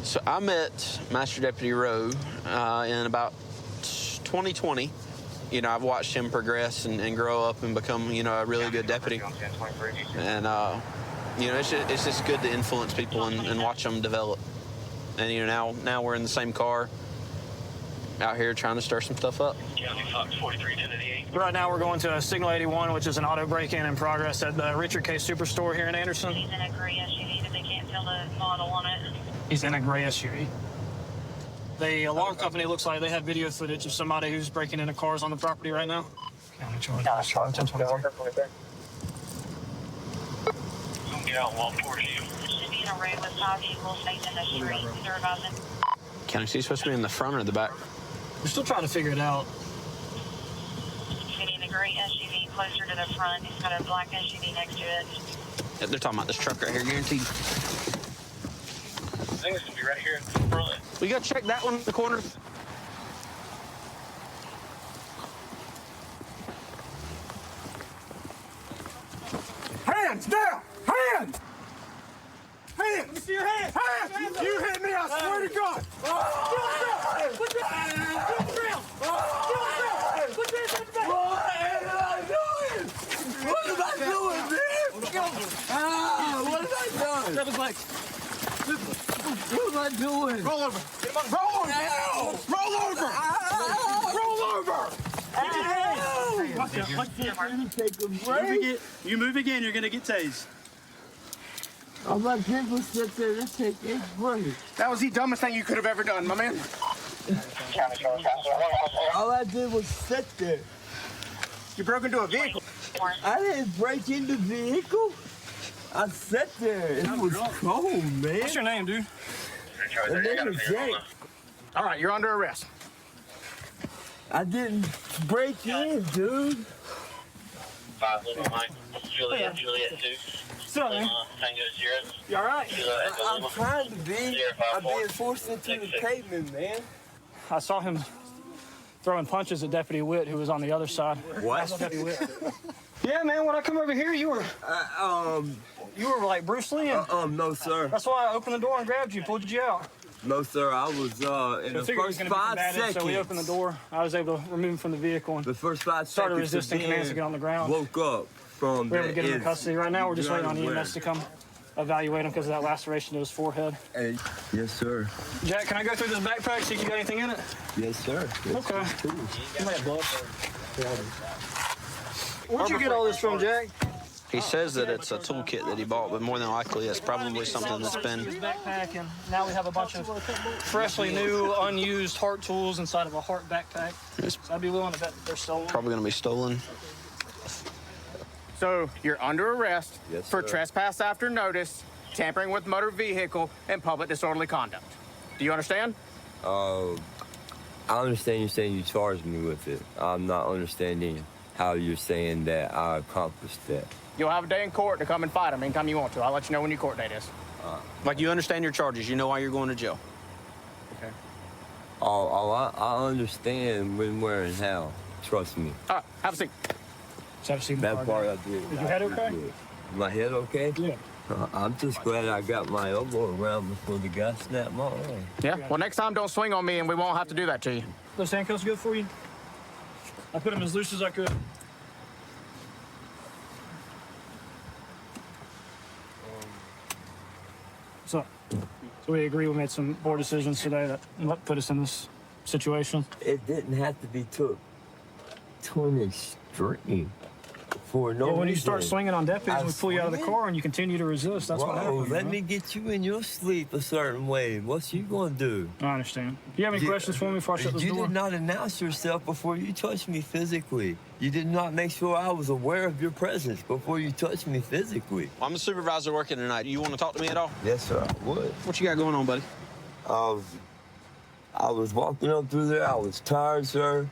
So I met Master Deputy Rowe in about 2020. You know, I've watched him progress and grow up and become, you know, a really good deputy. And, you know, it's just good to influence people and watch them develop. And, you know, now we're in the same car out here trying to stir some stuff up. Right now we're going to Signal 81, which is an auto break-in in progress at the Richard K. Superstore here in Anderson. He's in a gray SUV, but they can't tell the model on it. He's in a gray SUV. The alarm company looks like they have video footage of somebody who's breaking into cars on the property right now. County Charge 1023. Get out while Should be in a road with 5 vehicles facing the street. They're advising. County, is he supposed to be in the front or the back? We're still trying to figure it out. Getting a gray SUV closer to the front. He's got a black SUV next to it. Yeah, they're talking about this truck right here, guaranteed. I think it's gonna be right here in front. We gotta check that one in the corner. Hands down! Hands! Hands! Let me see your hands! Hands! You hit me, I swear to God! Put your hands on the ground! Put your hands on the back! What am I doing, man? What am I doing? That was like... What am I doing? Roll over. Roll over! Roll over! Roll over! You move again, you're gonna get tased. I'm like, people sit there and take a break. That was the dumbest thing you could have ever done, my man. All I did was sit there. You broke into a vehicle. I didn't break into the vehicle. I sat there. It was cold, man. What's your name, dude? The name is Jake. All right, you're under arrest. I didn't break in, dude. 5 little Mike, Juliet 2. Sit down, man. Tango 0. You all right? I'm trying to be. I'm being forced into the pavement, man. I saw him throwing punches at Deputy Witt, who was on the other side. What? Deputy Witt. Yeah, man, when I come over here, you were like Bruce Lee. No, sir. That's why I opened the door and grabbed you, pulled you out. No, sir. I was in the first 5 seconds. So we opened the door. I was able to remove him from the vehicle and The first 5 started seconds. resisting commands to get on the ground. Woke up from We were able to get him in the custody. Right now, we're just waiting on underwear. EMS to come evaluate him because of that laceration to his forehead. Hey, yes, sir. Jack, can I go through this backpack, see if you got anything in it? Yes, sir. Yes, Okay. Cool. Where'd you get all this from, Jack? He says that it's a toolkit that he bought, but more than likely it's probably something that's His been... backpack, and now we have a bunch of freshly new, unused Hart tools inside of a Hart backpack. It's So I'd be willing to bet they're stolen. probably gonna be stolen. So you're under arrest Yes, for sir. trespass after notice, tampering with motor vehicle, and public disorderly conduct. Do you understand? I understand you're saying you charged me with it. I'm not understanding how you're saying that I accomplished that. You'll have a day in court to come and fight him anytime you want to. I'll let you know when your court date is. Like, you understand your charges. You know why you're going to jail. Okay. I understand when, where, and how. Trust me. All right, have a seat. Just have a seat in the That car, part Jack. I did. Is your head okay? My head okay? Yeah. I'm just glad I got my elbow around before the guy snapped my arm. Yeah? Well, next time don't swing on me and we won't have to do that to you. Those handcuffs good for you? I put them as loose as I could. So we agree we made some poor decisions today that put us in this situation. It didn't have to be took to an extreme for no Well, when you reason. start swinging on deputies, I we pull you out of the swing? car and you continue to resist. That's what Bro, happens. let man. me get you in your sleep a certain way. What's you gonna do? I understand. Do you have any questions for me before I shut this You door? did not announce yourself before you touched me physically. You did not make sure I was aware of your presence before you touched me physically. I'm the supervisor working tonight. You want to talk to me at all? Yes, sir, I would. What you got going on, buddy? I was walking up through there. I was tired, sir.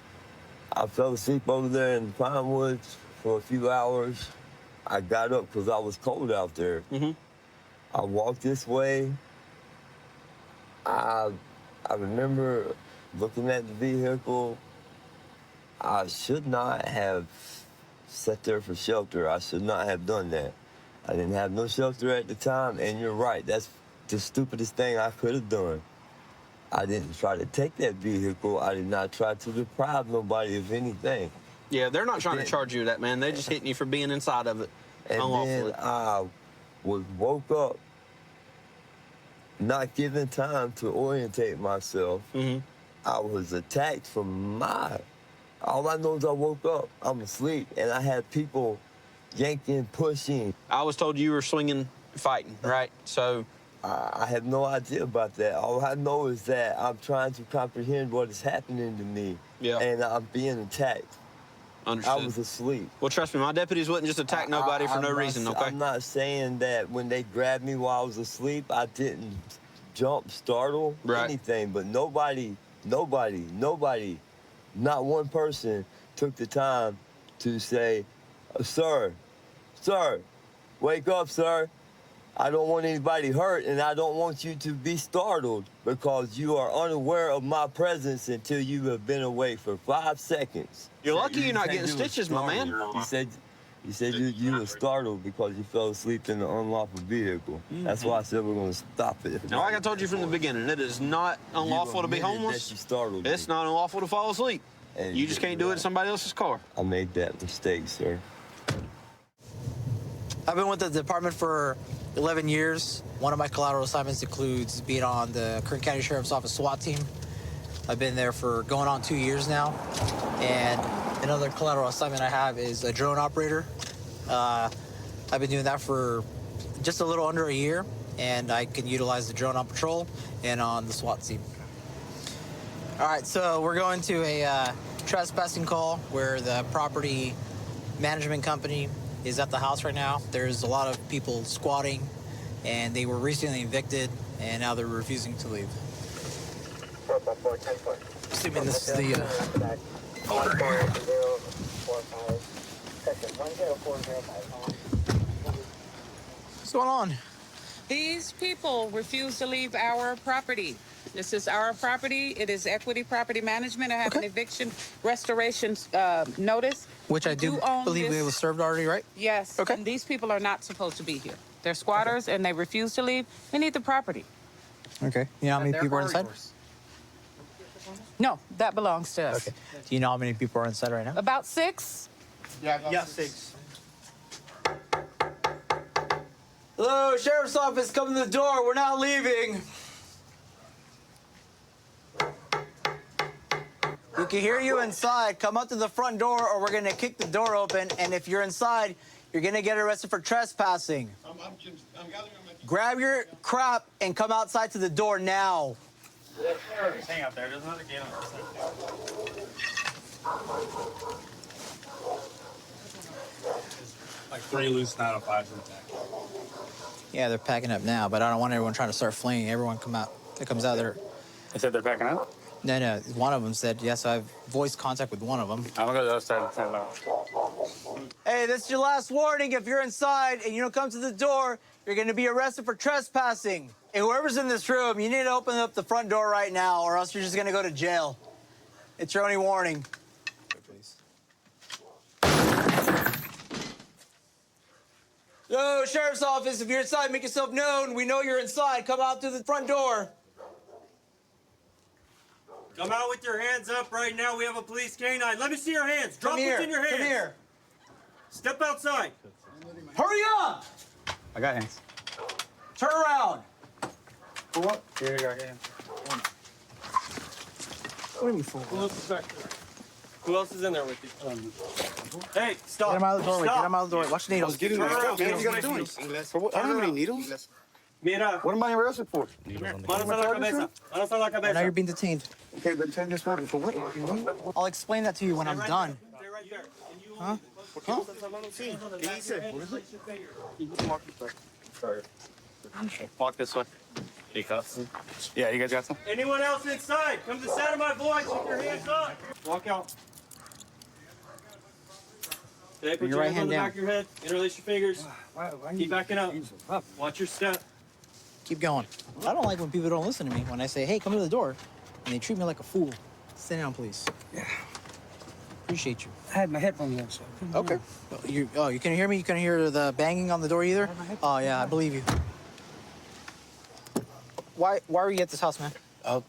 I fell asleep over there in the pine woods for a few hours. I got up because I was cold out there. Mm-hmm. I walked this way. I remember looking at the vehicle. I should not have sat there for shelter. I should not have done that. I didn't have no shelter at the time, and you're right. That's the stupidest thing I could have done. I didn't try to take that vehicle. I did not try to deprive nobody of anything. Yeah, they're not trying to charge you that, man. They're just hitting you for being inside of it And unlawfully. then I was woke up, not given time to orientate myself. I was attacked from all I know is I woke up, I'm asleep, and I had people yanking, pushing. I was told you were swinging, fighting, right? So I have no idea about that. All I know is that I'm trying to comprehend what is happening to me, and I'm being attacked. understood. I was asleep. Well, trust me, my deputies wouldn't just attack nobody for no reason, okay? I'm not saying that when they grabbed me while I was asleep, I didn't jump, startle, anything, but nobody, not one person took the time to say, sir, wake up, sir. I don't want anybody hurt, and I don't want you to be startled because you are unaware of my presence until you have been awake for 5 seconds. You're lucky you're not getting stitches, my man. You said you were startled because you fell asleep in an unlawful vehicle. That's why I said we're going to stop it. Now, like I told you from the beginning, it is not unlawful to be homeless. That you startled It's me. not unlawful to fall asleep. And You just can't do it in somebody else's car. I made that mistake, sir. I've been with the department for 11 years. One of my collateral assignments includes being on the Kern County Sheriff's Office SWAT team. I've been there for going on 2 years now. And another collateral assignment I have is a drone operator. I've been doing that for just a little under a year, and I can utilize the drone on patrol and on the SWAT team. All right, so we're going to a trespassing call where the property management company is at the house right now. There's a lot of people squatting, and they were recently evicted, and now they're refusing to leave. Assuming this is the owner here. What's going on? These people refuse to leave our property. This is our property. It is Equity Property Management. I have an eviction restoration notice. Which I do believe it was served already, right? Yes. Okay. And these people are not supposed to be here. They're squatters and they refuse to leave. We need the property. Okay. You know how many people are inside? No, that belongs to us. Okay. Do you know how many people are inside right now? About 6. Yeah, 6. Hello, Sheriff's Office, come to the door. We're not leaving. We can hear you inside. Come up to the front door or we're going to kick the door open. And if you're inside, you're going to get arrested for trespassing. I'm gathering my... Grab your crap and come outside to the door now. Yes, sir. Just hang out there. There's another gate on the side. Like 3 loose, not a 5 intact. Yeah, they're packing up now, but I don't want everyone trying to start fleeing. Everyone that comes out there. They said they're packing up? No. One of them said, yes, I've voiced contact with one of them. I'm gonna go to the other side of the tent. Hey, this is your last warning. If you're inside and you don't come to the door, you're going to be arrested for trespassing. And whoever's in this room, you need to open up the front door right now or else you're just going to go to jail. It's your only warning. Please. Yo, Sheriff's Office, if you're inside, make yourself known. We know you're inside. Come out through the front door. Come out with your hands up right now. We have a police canine. Let me see your hands. Drop what's in your hands. Come here. Step outside. Hurry up! I got hands. Turn around. For what? Here, I got hands. What do you mean for? Who else is back there? Who else is in there with you? Hey, stop. Get him out of the doorway. Stop. Get him out of the doorway. Watch the needles. Turn around. What are you gonna do? For what? I don't have any needles. Mira. What am I arrested for? Manos a la cabeza. Manos a la Now cabeza. you're being detained. Okay, then tell me this for what? I'll explain that to you when I'm done. Stay right there. Huh? Walk this way. Yeah, you guys got some? Anyone else inside? Come to the sound of my voice. Keep your hands up. Walk out. Okay, put your hands on the back of your head. Interlace your fingers. Keep backing up. Watch your step. Keep going. I don't like when people don't listen to me. When I say, hey, come to the door, and they treat me like a fool. Sit down, please. Yeah. Appreciate you. I had my headphones on, so. Okay. You couldn't hear me? You couldn't hear the banging on the door either? Oh, yeah, I believe you. why were you at this house, man?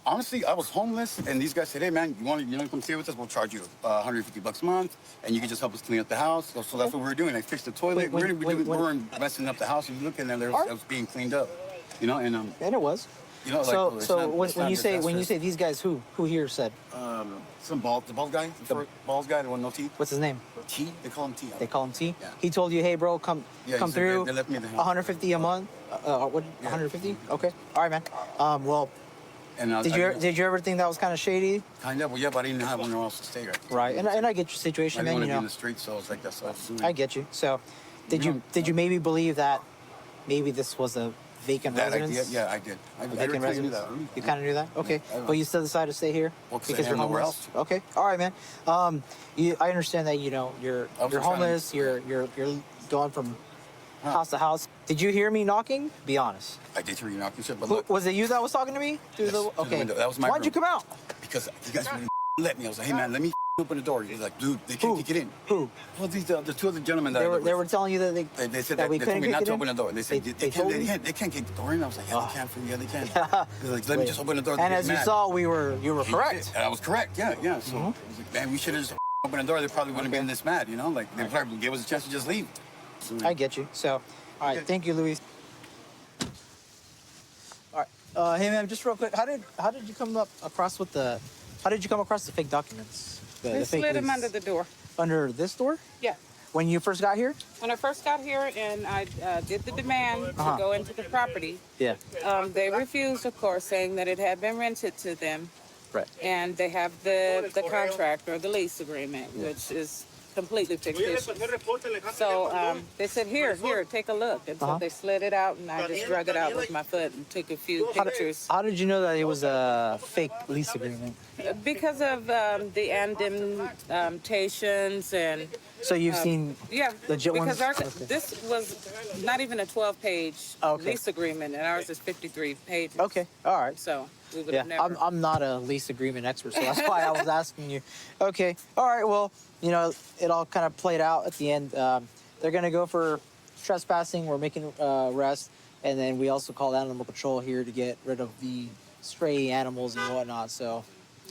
Honestly, I was homeless, and these guys said, "Hey, man, you want to come stay with us? We'll charge you $150 a month, and you can just help us clean up the house." So that's what we were doing. I fixed the toilet. We weren't messing up the house. You look in there, it was being cleaned up, you know. And it was. You know, when you say these guys, who here said? The bald guy, the bald guy, the one no teeth. What's his name? T. They call him T. They call him T. Yeah. He told you, hey, bro, come through. They left me the house. 150 a month. What? 150? Okay. All right, man. Well. And did you ever think that was kind of shady? Kind of, well, yeah, but I didn't have anywhere else to stay. Right, and I get your situation, I man. didn't You want know, to be in the streets, so I was like, that's what I was doing. I get you. So, did you maybe believe that maybe this was a vacant residence? Yeah, I did. Vacant residence. You kind of knew that. Okay, but you still decided to stay here because you're nowhere else. Okay, all right, man. I understand that you're homeless. You're going from house to house. Did you hear me knocking? Be honest. I did hear you knocking, but look. Was it you that was talking to me? Through the window. That was my Why'd room. you come out? Because you guys wouldn't let me. I was like, hey, man, let me open the door. He's like, dude, they can't kick it in. Who? Well, the two other gentlemen that they were telling you that they said that we they couldn't told me not kick to it open in? the door. They said they can't kick the door in. I was like, yeah, they can for me. Yeah, they can. They're like, let me just open the door. And as you saw, you were correct. And I was correct. Yeah. So, I was like, man, we should have just opened the door. They probably wouldn't have been this mad, you know? Like, they probably gave us a chance to just leave. So, I get you. So, all right, thank you, Luis. All right, hey man, just real quick, how did you come across the fake documents? They slid them under the door. Under this door? Yeah. When you first got here? When I first got here and I did the demand to go into the property, yeah. They refused, of course, saying that it had been rented to them. Right. And they have the contract or the lease agreement, which is completely fictitious. So they said, here, take a look. And so they slid it out, and I just drug it out with my foot and took a few pictures. How did you know that it was a fake lease agreement? Because of the indemnitations and... So you've seen legit ones? Because this was not even a 12-page lease agreement, and ours is 53 pages. Okay, all right. So we would have never... I'm not a lease agreement expert, so that's why I was asking you. Okay, all right, well, you know, it all kind of played out at the end. They're going to go for trespassing. We're making arrest, and then we also called Animal Patrol here to get rid of the stray animals and whatnot, so...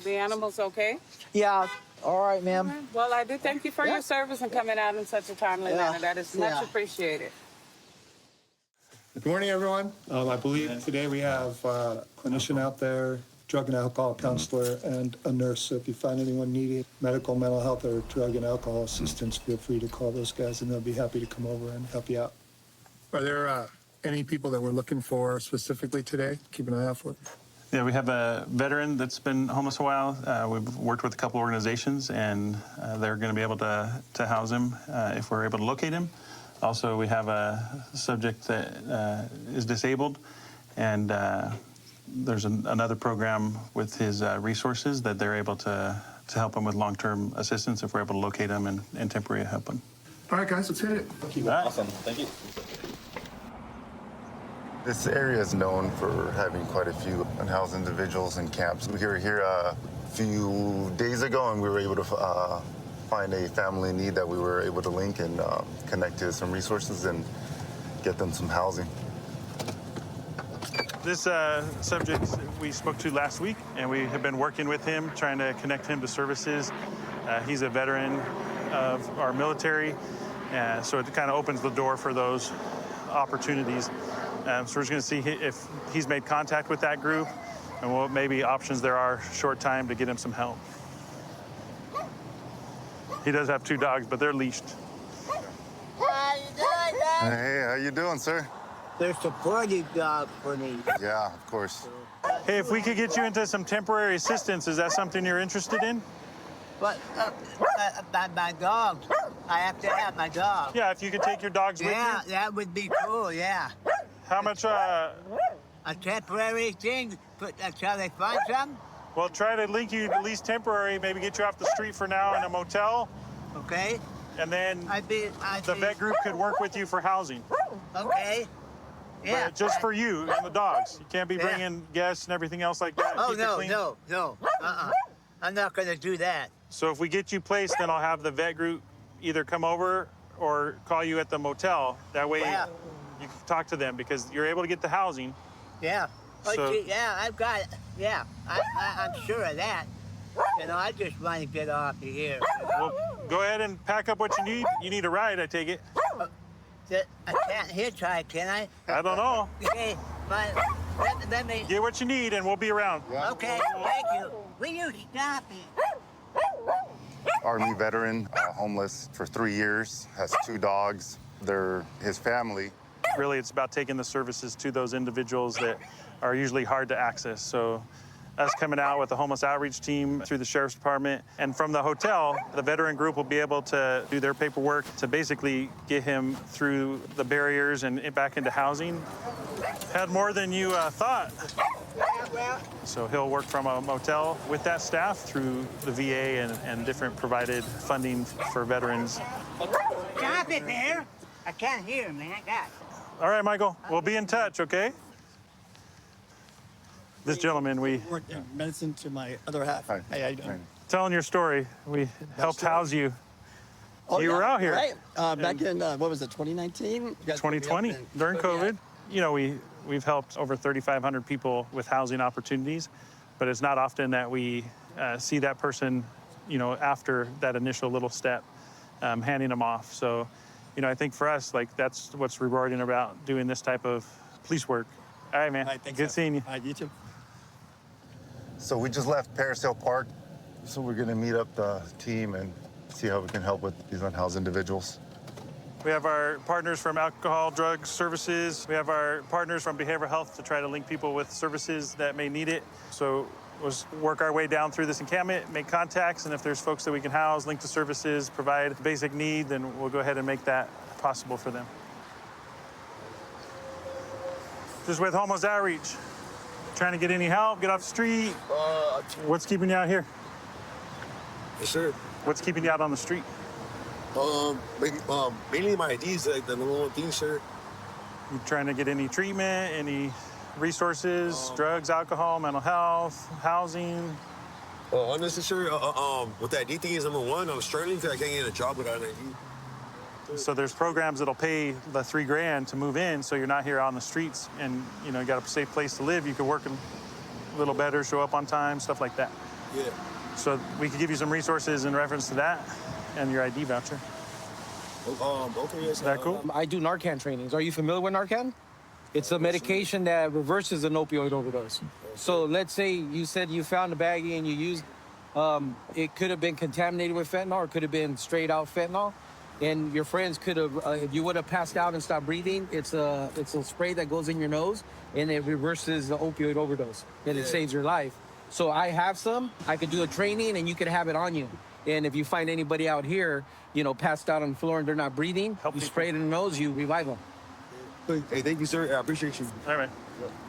The animals okay? Yeah. All right, ma'am. Well, I do thank you for your service and coming out in such a timely manner. That is much appreciated. Good morning, everyone. I believe today we have a clinician out there, drug and alcohol counselor, and a nurse. So if you find anyone needing medical, mental health, or drug and alcohol assistance, feel free to call those guys, and they'll be happy to come over and help you out. Are there any people that we're looking for specifically today? Keep an eye out for. Yeah, we have a veteran that's been homeless a while. We've worked with a couple organizations, and they're going to be able to house him if we're able to locate him. Also, we have a subject that is disabled, and there's another program with his resources that they're able to help him with long-term assistance if we're able to locate him and temporarily help him. All right, guys, let's hit it. Thank you. Awesome. Thank you. This area is known for having quite a few unhoused individuals in camps. We were here a few days ago, and we were able to find a family in need that we were able to link and connect to some resources and get them some housing. This subject we spoke to last week, and we have been working with him, trying to connect him to services. He's a veteran of our military, so it kind of opens the door for those opportunities. So we're just going to see if he's made contact with that group and what maybe options there are short time to get him some help. He does have 2 dogs, but they're leashed. How you doing, Dad? Hey, how you doing, sir? They're supporting dog for me. Yeah, of course. Hey, if we could get you into some temporary assistance, is that something you're interested in? But my dog. I have to have my dog. Yeah, if you could take your dogs with you. Yeah, that would be cool, yeah. How much, A temporary thing, until they find some? Well, try to link you at least temporary, maybe get you off the street for now in a motel. Okay. And then the vet group could work with you for housing. Okay. Yeah. But just for you and the dogs. You can't be bringing guests and everything else like that. Oh, Keep it no, clean. no. I'm not going to do that. So if we get you placed, then I'll have the vet group either come over or call you at the motel. That way you can talk to them because you're able to get the housing. Yeah. So, yeah, I've got it. Yeah, I'm sure of that. You know, I just want to get off of here. well, go ahead and pack up what you need. You need a ride, I take it. I can't hitchhike, can I? I don't know. Okay, but let me... Get what you need, and we'll be around. Okay, thank you. Will you stop me? Army veteran, homeless for 3 years, has 2 dogs. They're his family. Really, it's about taking the services to those individuals that are usually hard to access. So us coming out with the homeless outreach team through the Sheriff's Department, and from the hotel, the veteran group will be able to do their paperwork to basically get him through the barriers and back into housing. Had more than you thought. So he'll work from a motel with that staff through the VA and different provided funding for veterans. Stop it there. I can't hear, man. God. All right, Michael, we'll be in touch, okay? This gentleman, we work in medicine to my other half. Hey, how you doing? telling your story. We helped house you. You were out here. Right. Back in, what was it, 2019? 2020, during COVID. You know, we've helped over 3,500 people with housing opportunities, but it's not often that we see that person, you know, after that initial little step, handing them off. So, you know, I think for us, like, that's what's rewarding about doing this type of police work. All right, man. Good seeing you. All right, you too. So we just left Paris Hill Park, so we're gonna meet up the team and see how we can help with these unhoused individuals. We have our partners from Alcohol, Drug Services. We have our partners from Behavioral Health to try to link people with services that may need it. So we'll work our way down through this encampment, make contacts, and if there's folks that we can house, link to services, provide basic need, then we'll go ahead and make that possible for them. Just with Homeless Outreach. Trying to get any help, get off the street. What's keeping you out here? Yes, sir. What's keeping you out on the street? Mainly my IDs, like the number one thing, sir. You trying to get any treatment, any resources, drugs, alcohol, mental health, housing? Honestly, sir, what the ID thing is, number one, I'm struggling because I can't get a job without an ID. So there's programs that'll pay the $3 grand to move in, so you're not here on the streets, and you know you got a safe place to live. You could work a little better, show up on time, stuff like that. Yeah. So we could give you some resources in reference to that, and your ID voucher. Okay, yes. Is that cool? I do Narcan trainings. Are you familiar with Narcan? It's a medication that reverses an opioid overdose. So let's say you said you found a baggie and you used, it could have been contaminated with fentanyl, or it could have been straight out fentanyl. And your friends could have, if you would have passed out and stopped breathing, it's a spray that goes in your nose and it reverses the opioid overdose and it saves your life. So I have some. I could do a training and you could have it on you. And if you find anybody out here, you know, passed out on the floor and they're not breathing, you spray it in the nose, you revive them. Hey, thank you, sir. I appreciate you. All right.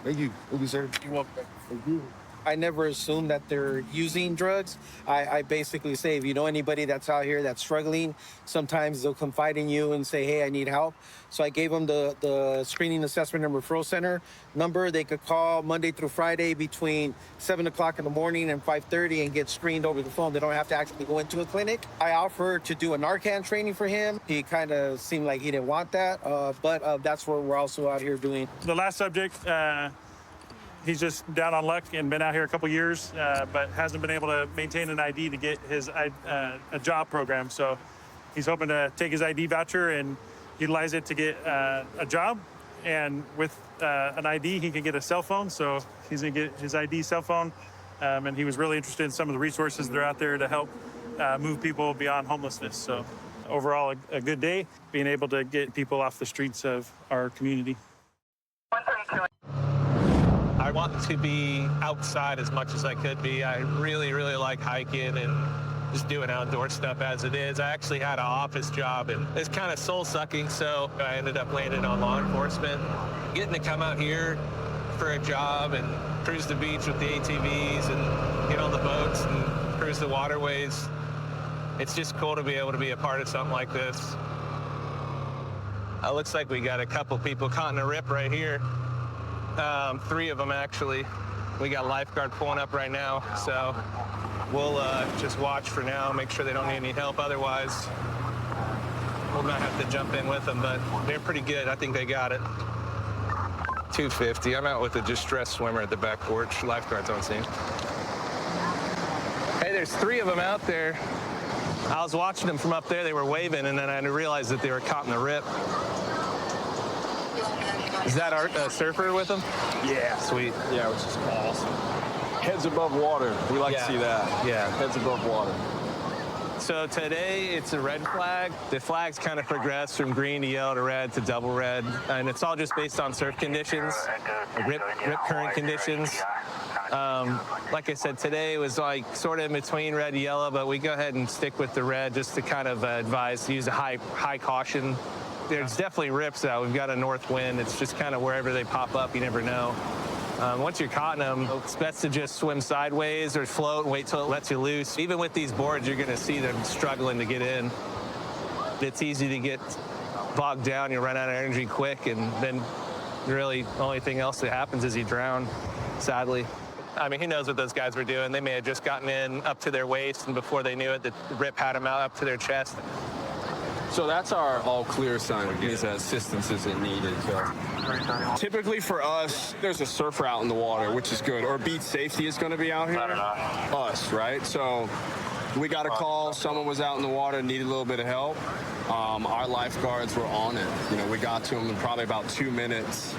Thank you. Thank you, sir. You're welcome. Thank you. I never assume that they're using drugs. I basically say, if you know anybody that's out here that's struggling, sometimes they'll confide in you and say, hey, I need help. So I gave them the Screening Assessment and Referral Center number. They could call Monday through Friday between 7 o'clock in the morning and 5:30 and get screened over the phone. They don't have to actually go into a clinic. I offered to do a Narcan training for him. He kind of seemed like he didn't want that, but that's what we're also out here doing. The last subject, he's just down on luck and been out here a couple years, but hasn't been able to maintain an ID to get his a job program. So he's hoping to take his ID voucher and utilize it to get a job. And with an ID, he can get a cell phone. So he's gonna get his ID cell phone. And he was really interested in some of the resources that are out there to help move people beyond homelessness. So overall, a good day, being able to get people off the streets of our community. I want to be outside as much as I could be. I really, really like hiking and just doing outdoor stuff as it is. I actually had an office job and it's kind of soul-sucking, so I ended up landing on law enforcement. Getting to come out here for a job and cruise the beach with the ATVs and get on the boats and cruise the waterways. It's just cool to be able to be a part of something like this. Looks like we got a couple people caught in a rip right here. 3 of them, actually. We got lifeguard pulling up right now, so we'll just watch for now, make sure they don't need any help. Otherwise, we'll not have to jump in with them, but they're pretty good. I think they got it. 250. I'm out with a distressed swimmer at the back porch. Lifeguards on scene. Hey, there's 3 of them out there. I was watching them from up there. They were waving, and then I realized that they were caught in the rip. Is that our surfer with them? Yeah. Sweet. Yeah, which is awesome. Heads above water. We like to see that. Yeah. Heads above water. So today it's a red flag. The flags kind of progress from green to yellow to red to double red, and it's all just based on surf conditions, rip current conditions. Like I said, today was like sort of in between red and yellow, but we go ahead and stick with the red just to kind of advise to use a high caution. There's definitely rips out. We've got a north wind. It's just kind of wherever they pop up, you never know. Once you're caught in them, it's best to just swim sideways or float and wait till it lets you loose. Even with these boards, you're gonna see them struggling to get in. It's easy to get bogged down, you run out of energy quick, and then really the only thing else that happens is you drown, sadly. I mean, who knows what those guys were doing? They may have just gotten in up to their waist, and before they knew it, the rip had them out up to their chest. So that's our all clear sign. It means that assistance isn't needed. So typically for us, there's a surfer out in the water, which is good. Or beach safety is going to be out here. Us, right? So we got a call. Someone was out in the water, needed a little bit of help. Our lifeguards were on it. You know, we got to them in probably about 2 minutes.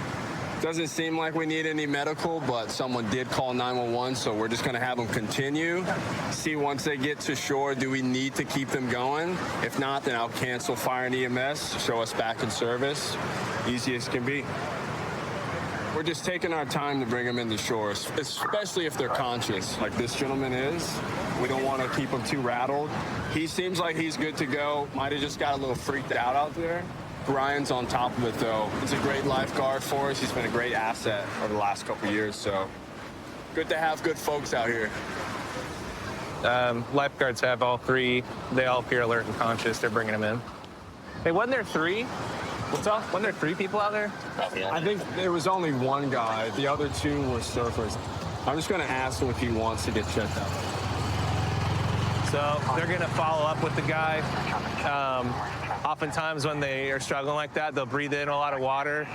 Doesn't seem like we need any medical, but someone did call 911, so we're just going to have them continue. See once they get to shore, do we need to keep them going? If not, then I'll cancel fire and EMS, show us back in service. Easy as can be. We're just taking our time to bring them into shore, especially if they're conscious, like this gentleman is. We don't want to keep him too rattled. He seems like he's good to go. Might have just got a little freaked out there. Ryan's on top of it, though. He's a great lifeguard for us. He's been a great asset over the last couple of years, so good to have good folks out here. Lifeguards have all 3. They all appear alert and conscious. They're bringing them in. Hey, wasn't there 3? What's up? Wasn't there 3 people out there? I think there was only 1 guy. The other 2 were surfers. I'm just going to ask him if he wants to get checked out. So they're going to follow up with the guy. Oftentimes when they are struggling like that, they'll breathe in a lot of water,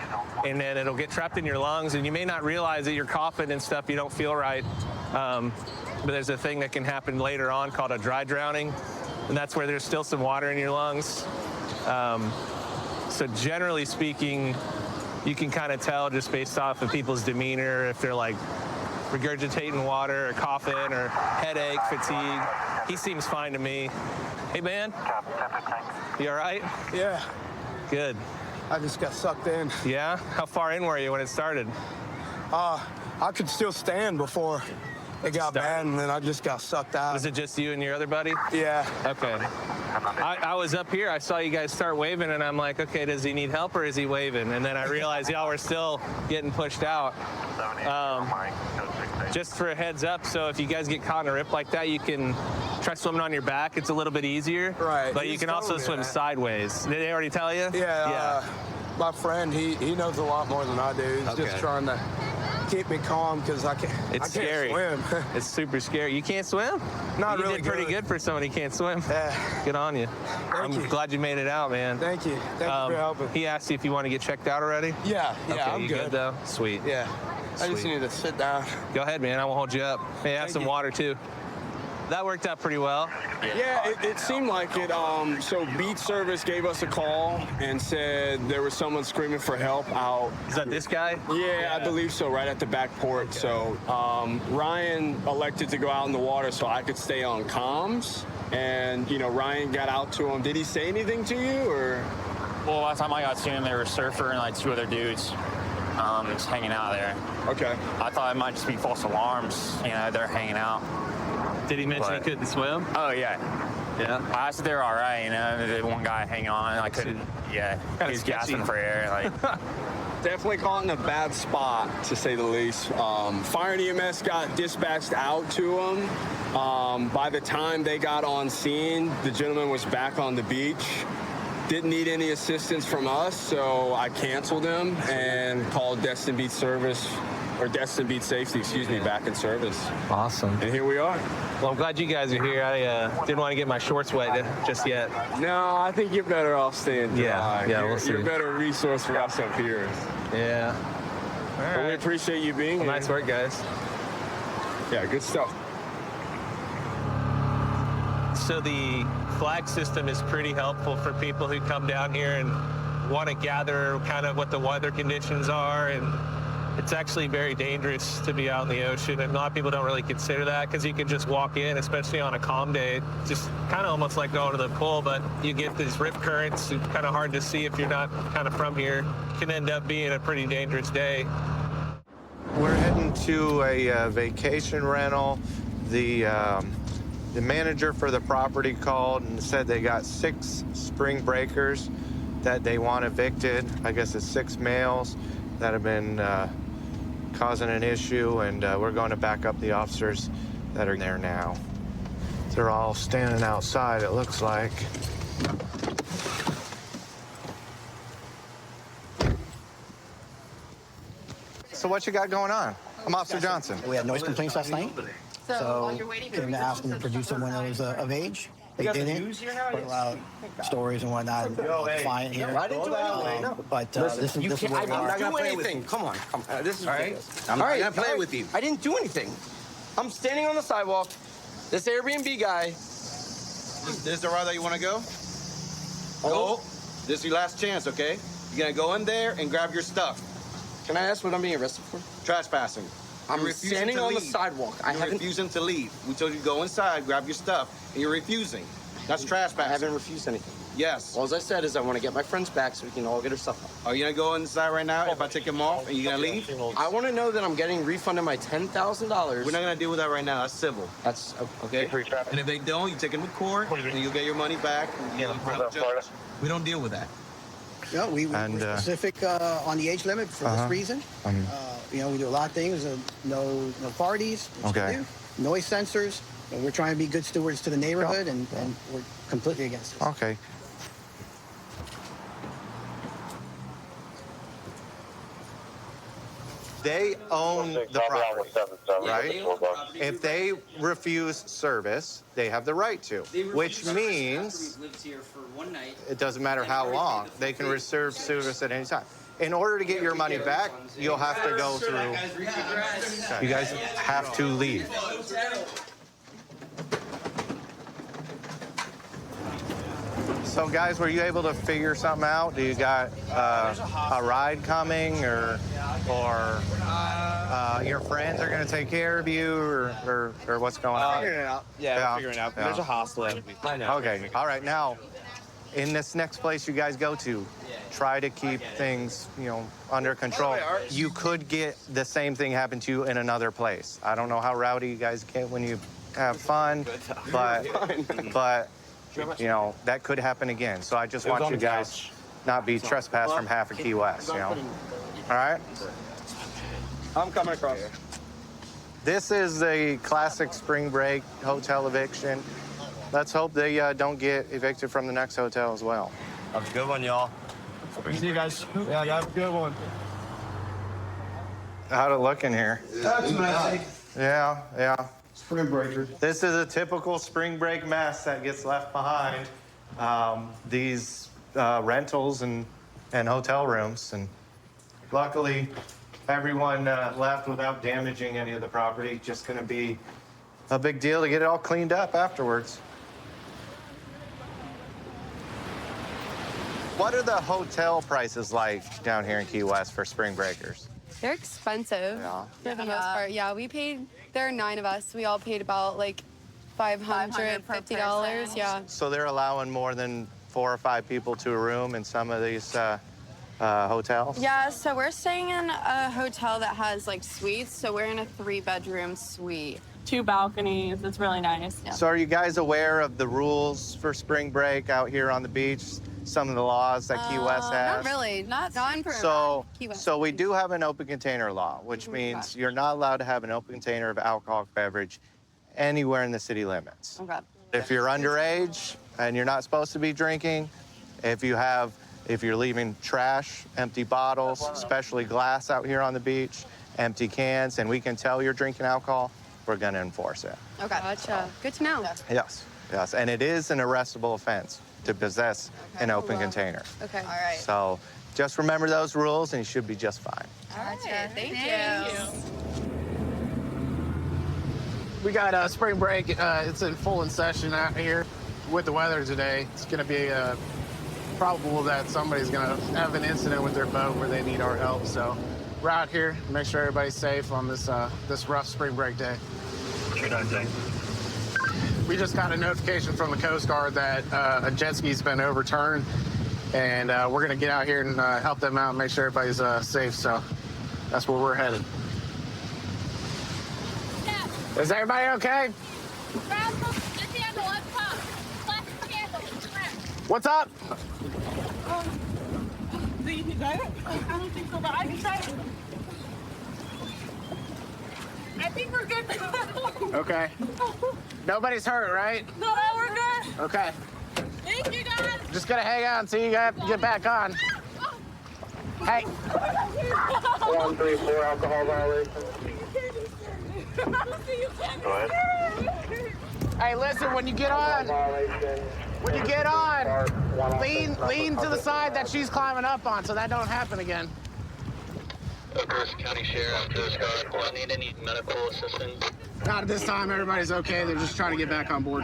and then it'll get trapped in your lungs, and you may not realize that you're coughing and stuff, you don't feel right. But there's a thing that can happen later on called a dry drowning, and that's where there's still some water in your lungs. So generally speaking, you can kind of tell just based off of people's demeanor if they're like regurgitating water or coughing or headache, fatigue. He seems fine to me. Hey, man. You all right? Yeah. Good. I just got sucked in. Yeah? How far in were you when it started? I could still stand before it got bad, and then I just got sucked out. Was it just you and your other buddy? Yeah. Okay. I was up here. I saw you guys start waving, and I'm like, okay, does he need help or is he waving? And then I realized y'all were still getting pushed out. Just for a heads up, so if you guys get caught in a rip like that, you can try swimming on your back. It's a little bit easier. Right. But you can also swim sideways. Did they already tell you? Yeah. My friend, he knows a lot more than I do. He's just trying to keep me calm because I can't scary. Swim. It's super scary. You can't swim? Not you really did pretty good for someone who can't swim. Yeah. Good on you. Thank you. Glad you made it out, man. Thank you. Thank you for helping. He asked you if you want to get checked out already? Yeah, okay, I'm you good. though? Sweet. Yeah. I just need to sit down. Go ahead, man. I won't hold you up. Hey, have some water, too. That worked out pretty well. Yeah, it seemed like it. So beach service gave us a call and said there was someone screaming for help out. Is that this guy? Yeah, I believe so, right at the back porch. Okay. So Ryan elected to go out in the water so I could stay on comms. And, you know, Ryan got out to him. Did he say anything to you, or? Well, last time I got to him, there were a surfer and like 2 other dudes just hanging out there. Okay. I thought it might just be false alarms. You know, they're hanging out. Did he mention he couldn't swim? Oh, yeah. Yeah? I asked if they were all right, you know. The one guy hanging on, I couldn't, he was gasping for air. Like. Definitely caught in a bad spot, to say the least. Fire and EMS got dispatched out to him. By the time they got on scene, the gentleman was back on the beach. Didn't need any assistance from us, so I canceled him and called Destin Beach Service, or Destin Beach Safety, excuse me, back in service. Awesome. And here we are. Well, I'm glad you guys are here. I didn't want to get my shorts wet just yet. No, I think you're better off staying dry. Yeah, we'll see. You're a better resource for us up here. Yeah. Well, we appreciate you being here. Nice work, guys. Yeah, good stuff. So the flag system is pretty helpful for people who come down here and want to gather kind of what the weather conditions are. And it's actually very dangerous to be out in the ocean. And a lot of people don't really consider that because you can just walk in, especially on a calm day. It's just kind of almost like going to the pool, but you get these rip currents. It's kind of hard to see if you're not kind of from here. It can end up being a pretty dangerous day. We're heading to a vacation rental. The manager for the property called and said they got 6 spring breakers that they want evicted. I guess it's 6 males that have been causing an issue, and we're going to back up the officers that are there now. They're all standing outside, it looks like. So what you got going on? I'm Officer Johnson. We had noise complaints last night. So came to ask them to produce them when I was of age. They didn't. Put loud stories and whatnot. Fine here. I didn't do anything. But this is where we I'm not are. gonna do anything. Come on. This is All right. ridiculous. I'm not gonna play with you. I didn't do anything. I'm standing on the sidewalk. This Airbnb guy. This is the route that you want to go? Go. This is your last chance, okay? You're gonna go in there and grab your stuff. Can I ask what I'm being arrested for? Trespassing. I'm You're refusing standing to on the leave. sidewalk. You're refusing to leave. We told you to go inside, grab your stuff, and you're refusing. That's trespassing. I haven't refused anything. Yes. All I said is I want to get my friends back so we can all get our stuff out. Are you gonna go inside right now if I take them off and you're gonna leave? I want to know that I'm getting refunded my $10,000. We're not gonna deal with that right now. That's civil. That's okay. And if they don't, you take them to court and you'll get your money back. We don't deal with that. No, we're specific on the age limit for this reason. You know, we do a lot of things. No parties. which we Okay. do, Noise sensors. And we're trying to be good stewards to the neighborhood, and we're completely against it. Okay. They own the property, right? If they refuse service, they have the right to, which means it doesn't matter how long, they can reserve service at any time. In order to get your money back, you'll have to go through. You guys have to leave. So, guys, were you able to figure something out? Do you got a ride coming, or your friends are going to take care of you, or what's going on? Figuring it out. Yeah, we're figuring it out. Yeah. There's a hostel. I know. Okay. All right. Now, in this next place you guys go to, try to keep things, under control. You could get the same thing happen to you in another place. I don't know how rowdy you guys get when you have fun, but that could happen again. So I just want you guys not be trespassed from half of Key West, All right? I'm coming across. This is the classic spring break hotel eviction. Let's hope they don't get evicted from the next hotel as well. Have a good one, y'all. See you guys. Yeah, you have a good one. How'd it look in here? That's messy. Yeah. Spring breaker. This is a typical spring break mess that gets left behind. These rentals and hotel rooms, and luckily everyone left without damaging any of the property. Just going to be a big deal to get it all cleaned up afterwards. What are the hotel prices like down here in Key West for spring breakers? They're expensive for the most part. Yeah, there are 9 of us. We all paid about like $550. Yeah. So they're allowing more than 4 or 5 people to a room in some of these hotels? Yeah, so we're staying in a hotel that has like suites. So we're in a 3-bedroom suite. 2 balconies. It's really nice. Yeah. So are you guys aware of the rules for spring break out here on the beach? Some of the laws that Key West has? Not really. Not in Key West. So we do have an open container law, which means you're not allowed to have an open container of alcoholic beverage anywhere in the city limits. Okay. If you're underage and you're not supposed to be drinking, if you're leaving trash, empty bottles, especially glass out here on the beach, empty cans, and we can tell you're drinking alcohol, we're going to enforce it. Okay. Gotcha. Good to know. Yes. And it is an arrestable offense to possess an open container. Okay. All right. So just remember those rules and you should be just fine. Gotcha. Thank you. We got spring break. It's in full in session out here. With the weather today, it's going to be probable that somebody's going to have an incident with their boat where they need our help. So we're out here to make sure everybody's safe on this this rough spring break day. We just got a notification from the Coast Guard that a jet ski's been overturned, and we're going to get out here and help them out and make sure everybody's safe. So that's where we're headed. Is everybody okay? What's up? Do you got it? I don't think so, but I can try it. I think we're good. Okay. Nobody's hurt, right? No, we're good. Okay. Thank you, guys. Just gonna hang out until you get back on. Hey. 134 alcohol violation. Go ahead. Hey, listen, when you get on, lean to the side that she's climbing up on so that don't happen again. Oakhurst County Sheriff, Coast Guard, do I need any medical assistance? Not at this time, everybody's okay. They're just trying to get back on board.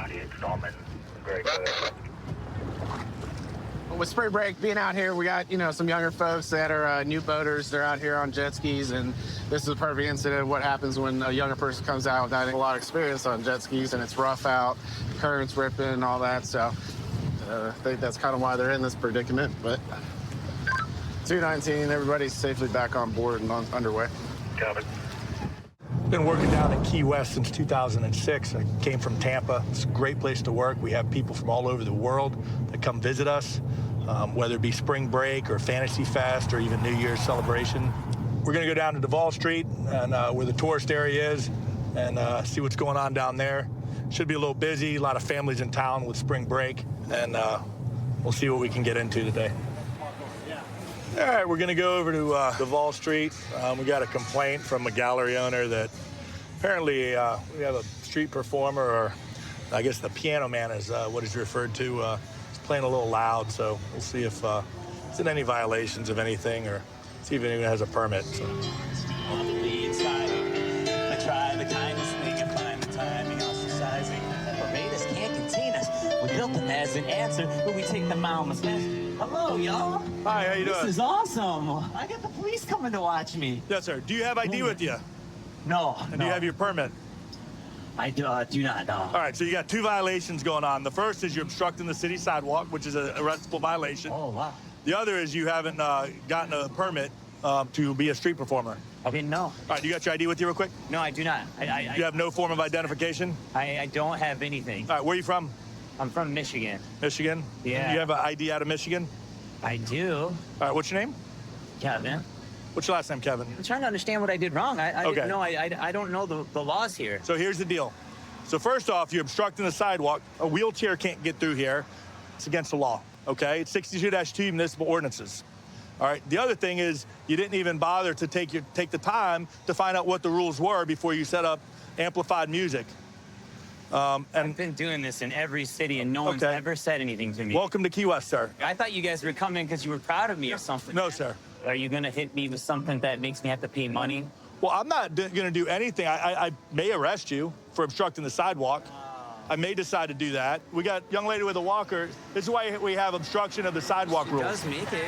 With spring break being out here, we got, some younger folks that are new boaters. They're out here on jet skis, and this is a perfect incident of what happens when a younger person comes out without a lot of experience on jet skis, and it's rough out, currents ripping, and all that. So I think that's kind of why they're in this predicament. But 219, everybody's safely back on board and underway. Got it. Been working down in Key West since 2006. I came from Tampa. It's a great place to work. We have people from all over the world that come visit us, whether it be spring break or Fantasy Fest or even New Year's celebration. We're going to go down to Duval Street and where the tourist area is and see what's going on down there. Should be a little busy, a lot of families in town with spring break, and we'll see what we can get into today. All right, we're going to go over to Duval Street. We got a complaint from a gallery owner that apparently we have a street performer, or I guess the piano man is what he's referred to. He's playing a little loud, so we'll see if there's any violations of anything or see if anyone has a permit. So. On the lead side, I try the kindness thing and find the timing, ostracizing. Barbados can't contain us. We built them as an answer, but we take them out and smash. Hello, y'all. Hi, how you doing? This is awesome. I got the police coming to watch me. Yes, sir. Do you have ID with you? No. And do you have your permit? I do not, no. All right, so you got two violations going on. The first is you're obstructing the city sidewalk, which is a arrestable violation. Oh, wow. The other is you haven't gotten a permit to be a street performer. I didn't know. All right, you got your ID with you real quick? No, I do not. You have no form of identification? I don't have anything. All right, where are you from? I'm from Michigan. Michigan? Yeah. You have an ID out of Michigan? I do. All right, what's your name? Kevin. What's your last name, Kevin? I'm trying to understand what I did wrong. I Okay. didn't know. I don't know the laws here. So here's the deal. So first off, you're obstructing the sidewalk. A wheelchair can't get through here. It's against the law, okay? It's 62-2 municipal ordinances. All right, the other thing is you didn't even bother to take the time to find out what the rules were before you set up amplified music. I've been doing this in every city, and no one's ever said anything to me. Welcome to Key West, sir. I thought you guys were coming because you were proud of me or something. No, sir. Are you going to hit me with something that makes me have to pay money? Well, I'm not going to do anything. I may arrest you for obstructing the sidewalk. I may decide to do that. We got a young lady with a walker. This is why we have obstruction of the sidewalk rules. Does make it.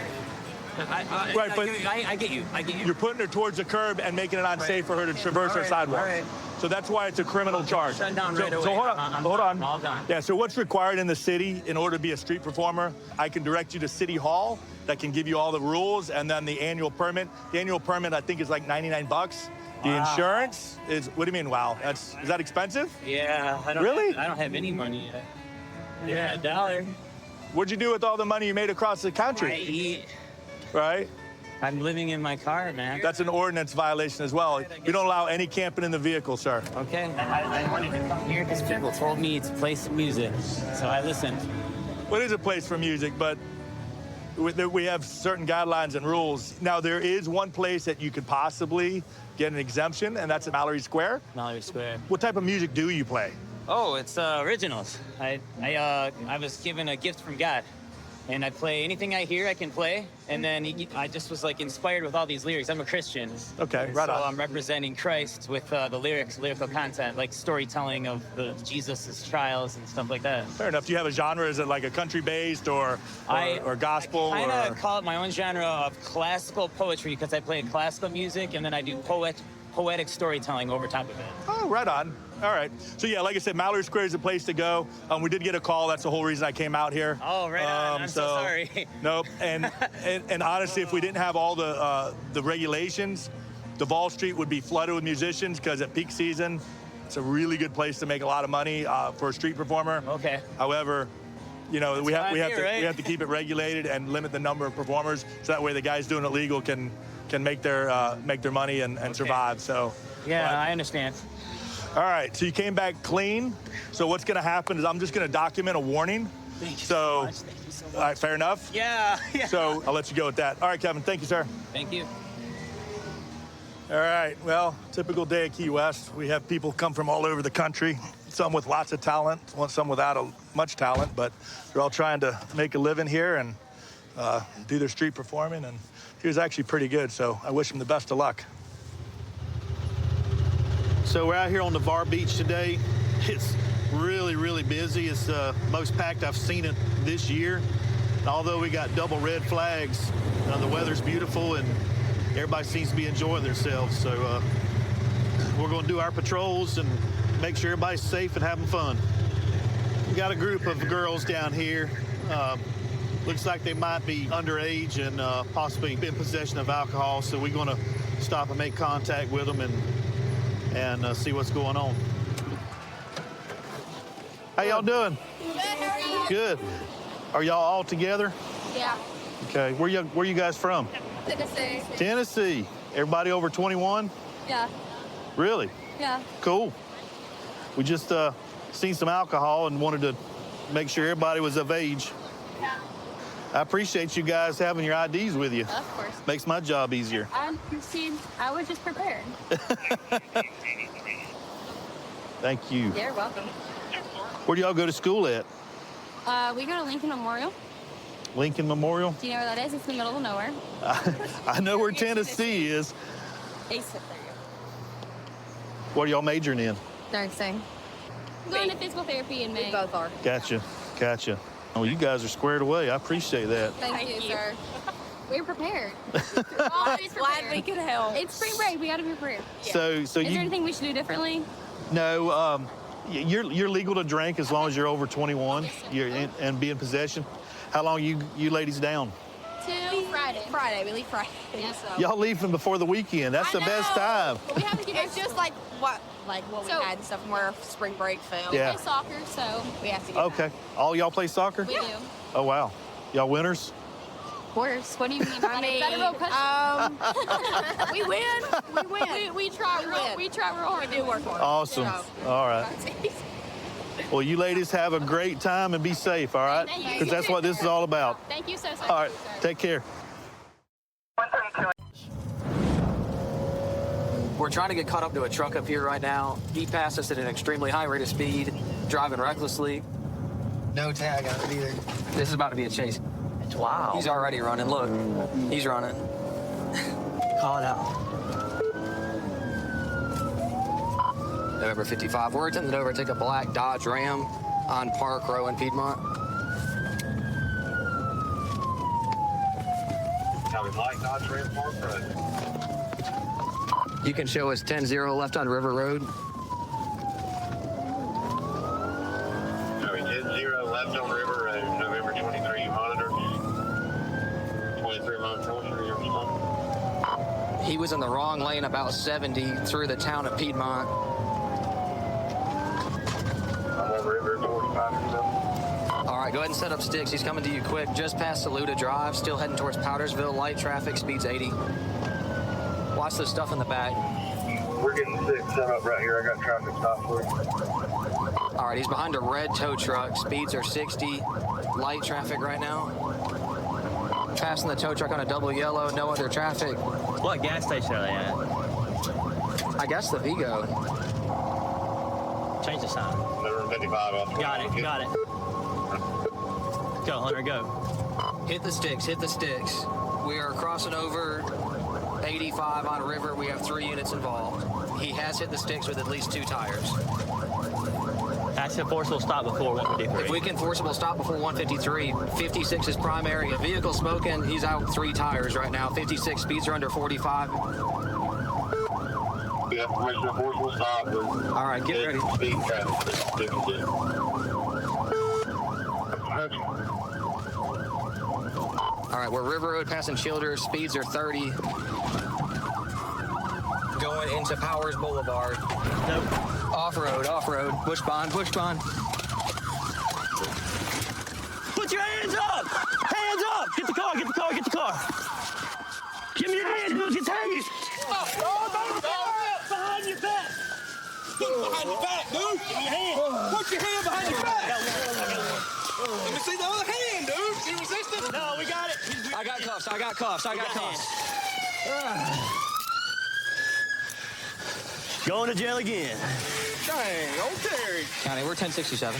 Right, but I get you. You're putting her towards the curb and making it unsafe for her to traverse her sidewalk. All right. So that's why it's a criminal charge. Shut down right away. So hold on. I'm all done. Yeah, so what's required in the city in order to be a street performer? I can direct you to City Hall that can give you all the rules, and then the annual permit. The annual permit, I think, is like $99. The insurance is, what do you mean, wow? Is that expensive? Yeah. I don't have any money yet. Yeah, $1. What'd you do with all the money you made across the country? I eat. Right? I'm living in my car, man. That's an ordinance violation as well. You don't allow any camping in the vehicle, sir. Okay. I wanted to come here because people told me it's a place of music, so I listened. Well, it is a place for music, but we have certain guidelines and rules. Now, there is one place that you could possibly get an exemption, and that's at Mallory Square. Mallory Square. What type of music do you play? Oh, it's originals. I was given a gift from God. and I play anything I hear I can play. And then I just was like inspired with all these lyrics. I'm a Christian. Okay, right so on. I'm representing Christ with the lyrical content, like storytelling of Jesus' trials and stuff like that. Fair enough. Do you have a genre? Is it like a country based or gospel? I kind of call it my own genre of classical poetry because I play classical music and then I do poetic storytelling over top of it. Oh, right on. All right. So yeah, like I said, Mallory Square is the place to go. We did get a call. That's the whole reason I came out here. Oh, right on. I'm so sorry. Nope. And honestly, if we didn't have all the regulations, Duval Street would be flooded with musicians because at peak season, it's a really good place to make a lot of money for a street performer. Okay. However, we have to keep it regulated and limit the number of performers so that way the guys doing it legal can make their money and survive. So. Yeah, I understand. All right, so you came back clean. So what's going to happen is I'm just going to document a warning. Thank you so much. Thank you so much. All right, fair enough? Yeah. So I'll let you go with that. All right, Kevin, thank you, sir. Thank you. All right, well, typical day at Key West. We have people come from all over the country, some with lots of talent, some without much talent, but they're all trying to make a living here and do their street performing. And he was actually pretty good, so I wish him the best of luck. So we're out here on Navarre Beach today. It's really, really busy. It's the most packed I've seen it this year. And although we got double red flags, the weather's beautiful and everybody seems to be enjoying themselves. So we're going to do our patrols and make sure everybody's safe and having fun. We got a group of girls down here. Looks like they might be underage and possibly in possession of alcohol. So we're going to stop and make contact with them and see what's going on. How y'all doing? Good, how are you? Good. Are y'all all together? Yeah. Okay. Where you guys from? Tennessee. Tennessee. Everybody over 21? Yeah. Really? Yeah. Cool. We just seen some alcohol and wanted to make sure everybody was of age. Yeah. I appreciate you guys having your IDs with you. Of course. Makes my job easier. I was just prepared. Thank you. You're welcome. Where do y'all go to school at? We go to Lincoln Memorial. Lincoln Memorial? Do you know where that is? It's in the middle of nowhere. I know where Tennessee is. Ace up there. What are y'all majoring in? Nursing. I'm going to physical therapy in May. We both are. Gotcha. Oh, you guys are squared away. I appreciate that. Thank you, sir. We're prepared. We're always glad we could help. It's spring break. We got to be prepared. Yeah. So is there anything we should do differently? No. You're legal to drink as long as you're over 21. And be in possession. How long you ladies down? Till Friday. Friday. We leave Friday. Yeah, so. Y'all leaving before the weekend. That's the best time. But we have to get it's just like what we had and stuff from where spring break fell. Yeah. We play soccer, so we have to get Okay. All y'all play soccer? We do. Oh, wow. Y'all winners? Worse. What do you mean? I mean, we win. We try real hard. We do work hard. Awesome. So. All right. Well, you ladies have a great time and be safe, all right? Because that's what this is all about. Thank you so much. All right. Take care. We're trying to get caught up to a truck up here right now. He passed us at an extremely high rate of speed, driving recklessly. No tag on it either. This is about to be a chase. Wow. He's already running. Look, he's running. Call it out. November 55. We're attempting to overtake a black Dodge Ram on Park Row in Piedmont. Black Dodge Ram Park Row. You can show us 10-0 left on River Road. 10-0 left on River Road, November 23, you monitor. 23 miles north or something. He was in the wrong lane about 70 through the town of Piedmont. I'm on River 45 or something. All right, go ahead and set up sticks. He's coming to you quick. Just past Saluda Drive, still heading towards Powdersville. Light traffic, speed's 80. Watch the stuff in the back. We're getting 6 set up right here. I got traffic stop for you. All right, he's behind a red tow truck. Speeds are 60. Light traffic right now. Passing the tow truck on a double yellow. No other traffic. What gas station are they at? I guess the Vigo. Change the sign. November 55 off. Got it. Go, Hunter, go. Hit the sticks, hit the sticks. We are crossing over 85 on River. We have 3 units involved. He has hit the sticks with at least 2 tires. That's a forcible stop before 153. If we can forcible stop before 153, 56 is primary. A vehicle smoking, he's out 3 tires right now. 56 speeds are under 45. We have permission to forcible stop. All right, get ready. All right, we're River Road passing Childers. Speeds are 30. Going into Powers Boulevard. Nope. Off-road, off-road. Bush bond, bush bond. Put your hands up! Hands up! Get the car, get the car, get the car. Give me your hands, dude. Get hanging. Behind your back. Get behind your back, dude. Give me your hand. Put your hand behind your back. Let me see the other hand, dude. You resisting? No, we got it. I got cuffs, I got cuffs, I got cuffs. Going to jail again. Dang, old Terry. County, we're 1067.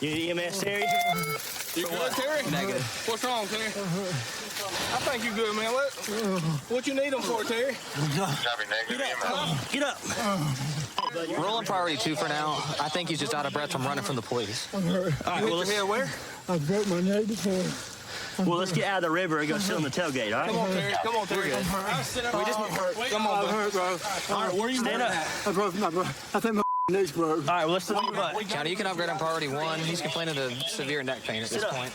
You need EMS, Terry? You good, Terry? Negative. What's wrong, Terry? I think you good, man. What you need them for, Terry? Get up. Rolling priority 2 for now. I think he's just out of breath from running from the police. All right, well, let's head where? I broke my neck before. Well, let's get out of the river and go sit on the tailgate, all right? Come on, Terry. Come on, Terry. Come on, bro. Bro. All right, where you Stand up. I broke my bro. I think my neck's broke. All right, well, let's sit on your butt. County, you can upgrade on priority 1. He's complaining of severe neck pain at this point.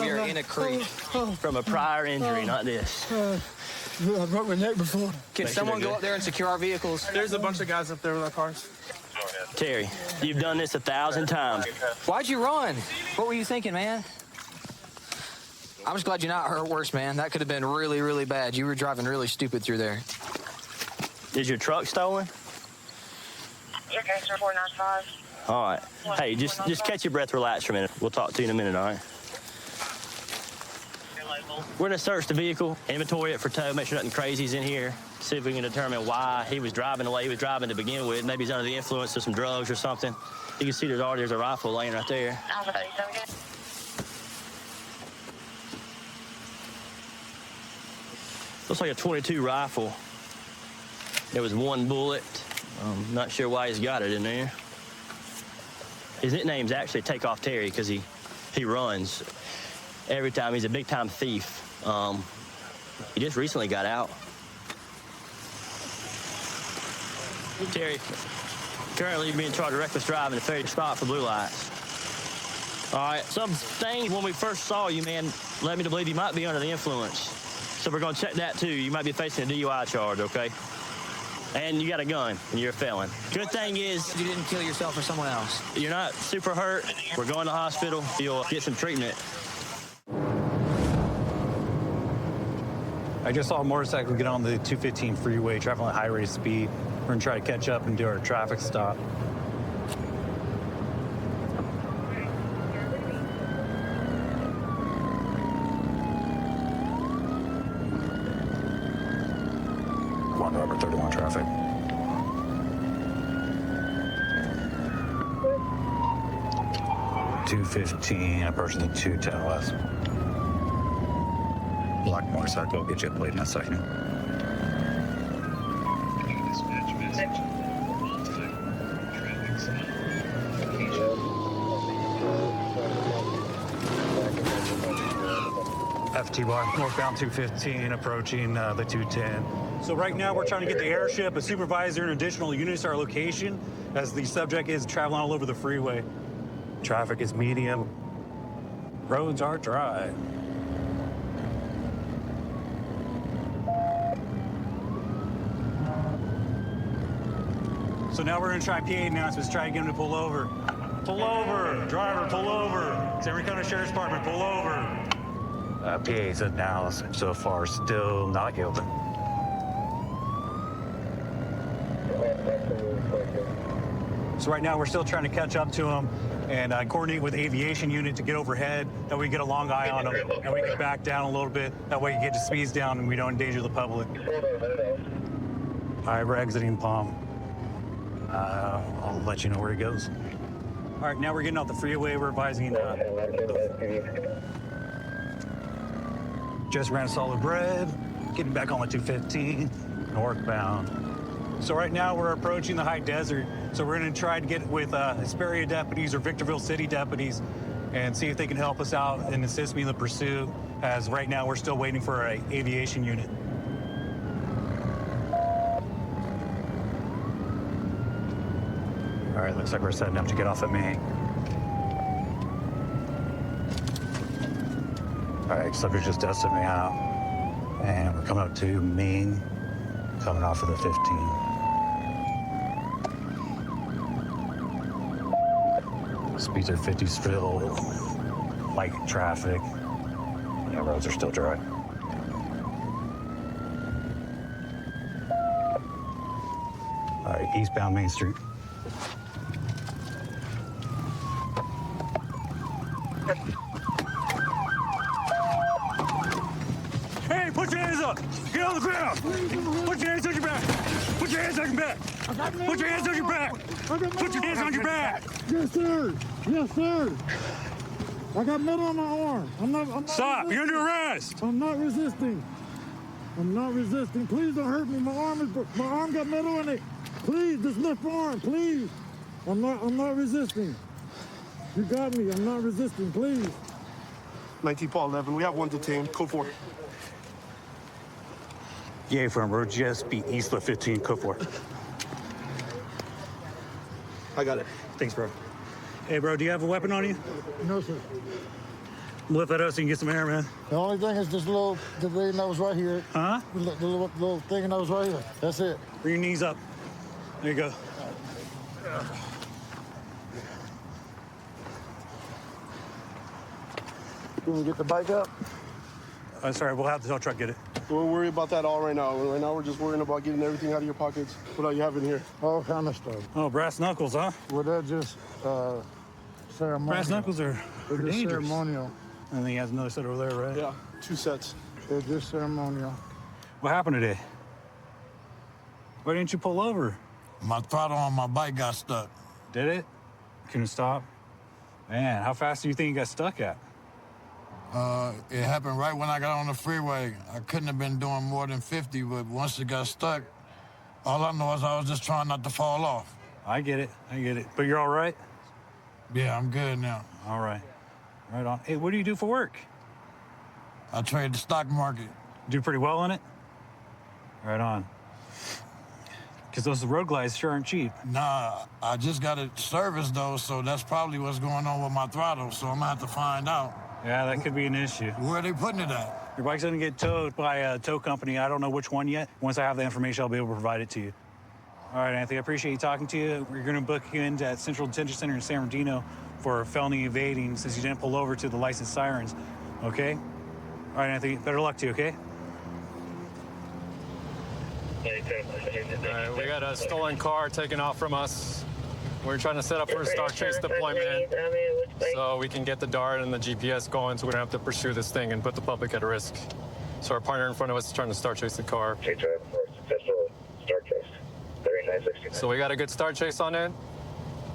We are in a creek. From a prior injury, not this. I broke my neck before. Can someone go up there and secure our vehicles? There's a bunch of guys up there with our cars. Terry, you've done this 1,000 times. Why'd you run? What were you thinking, man? I'm just glad you're not hurt worse, man. That could have been really, really bad. You were driving really stupid through there. Is your truck stolen? Your gangster 495. All right. Hey, just catch your breath, relax for a minute. We'll talk to you in a minute, all right? We're gonna search the vehicle, inventory it for tow, make sure nothing crazy's in here, see if we can determine why he was driving the way he was driving to begin with. Maybe he's under the influence of some drugs or something. You can see there's a rifle laying right there. Looks like a .22 rifle. There was 1 bullet. Not sure why he's got it in there. His nickname's actually Takeoff Terry because he runs every time. He's a big-time thief. He just recently got out. Terry, currently you're being charged with reckless driving and failure to stop for blue lights. All right, some things when we first saw you, man, led me to believe you might be under the influence. So we're gonna check that too. You might be facing a DUI charge, okay? And you got a gun, and you're a felon. Good thing is you didn't kill yourself or someone else. You're not super hurt. We're going to the hospital. You'll get some treatment. I just saw a motorcycle get on the 215 freeway, traveling at high rate of speed. We're gonna try to catch up and do our traffic stop. One over 31 traffic. .215 approaching the 210 west. Black motorcycle, get you a plate in a second. FTY, northbound 215, approaching the 210. So right now we're trying to get the airship, a supervisor, and additional units to our location as the subject is traveling all over the freeway. Traffic is medium. Roads are dry. So now we're gonna try PA announcements, try to get him to pull over. Pull over, driver, pull over. San County Sheriff's Department, pull over. PA's announced so far still not guilty. So right now we're still trying to catch up to him and coordinate with the aviation unit to get overhead. That way we get a long eye on him and we can back down a little bit. That way you get the speeds down and we don't endanger the public. All right, we're exiting Palm. I'll let you know where he goes. All right, now we're getting off the freeway. We're advising. Just ran solid red, getting back on the 215, northbound. So right now we're approaching the high desert. So we're going to try to get with Hesperia deputies or Victorville City deputies and see if they can help us out and assist me in the pursuit, as right now we're still waiting for an aviation unit. All right, looks like we're setting up to get off at Main. All right, subject just dusted me out. And we're coming up to Main, coming off of the 15. Speeds are 50 still, light traffic. Yeah, roads are still dry. All right, eastbound Main Street. Hey, put your hands up! Get on the ground! Put your hands on your back! Put your hands on your back! Put your hands on your back! Put your hands on your back! Yes, sir. Yes, sir. I got metal on my arm. I'm not Stop! resisting. You're under arrest! I'm not resisting. I'm not resisting. Please don't hurt me. My arm got metal in it. Please, just lift arm, please. I'm not resisting. You got me. I'm not resisting, please. 19 Paul 11. We have one detained. Code 4. Yeah, from road GSP east of 15, code 4. I got it. Thanks, bro. Hey, bro, do you have a weapon on you? No, sir. Lift that up so you can get some air, man. The only thing is this the thing that was right here. Huh? The little thing that was right here. That's it. Bring your knees up. There you go. Can we get the bike up? Sorry, we'll have the tow truck get it. Don't worry about that all right now. Right now, we're just worrying about getting everything out of your pockets. What all you have in here? All kind of stuff. Oh, brass knuckles, huh? Well, they're just ceremonial. Brass knuckles are They're just dangerous. ceremonial. And then he has another set over there, right? Yeah, 2 sets. They're just ceremonial. What happened today? Why didn't you pull over? My throttle on my bike got stuck. Did it? Couldn't stop? Man, how fast do you think you got stuck at? It happened right when I got on the freeway. I couldn't have been doing more than 50, but once it got stuck, all I know is I was just trying not to fall off. I get it. But you're all right? Yeah, I'm good now. All right. Right on. Hey, what do you do for work? I trade the stock market. Do pretty well in it? Right on. Because those road glides sure aren't cheap. Nah, I just got it serviced, though, so that's probably what's going on with my throttle, so I'm gonna have to find out. Yeah, that could be an issue. Where are they putting it at? Your bike's gonna get towed by a tow company. I don't know which one yet. Once I have the information, I'll be able to provide it to you. All right, Anthony, I appreciate you talking to you. We're gonna book you into at Central Detention Center in San Bernardino for felony evading since you didn't pull over to the licensed sirens, okay? All right, Anthony, better luck to you, okay? All right, We got a stolen car taken off from us. We're trying to set up for a star chase deployment so we can get the DART and the GPS going so we don't have to pursue this thing and put the public at risk. So our partner in front of us is trying to star chase the car. Successful star chase. 3969. So we got a good star chase on it.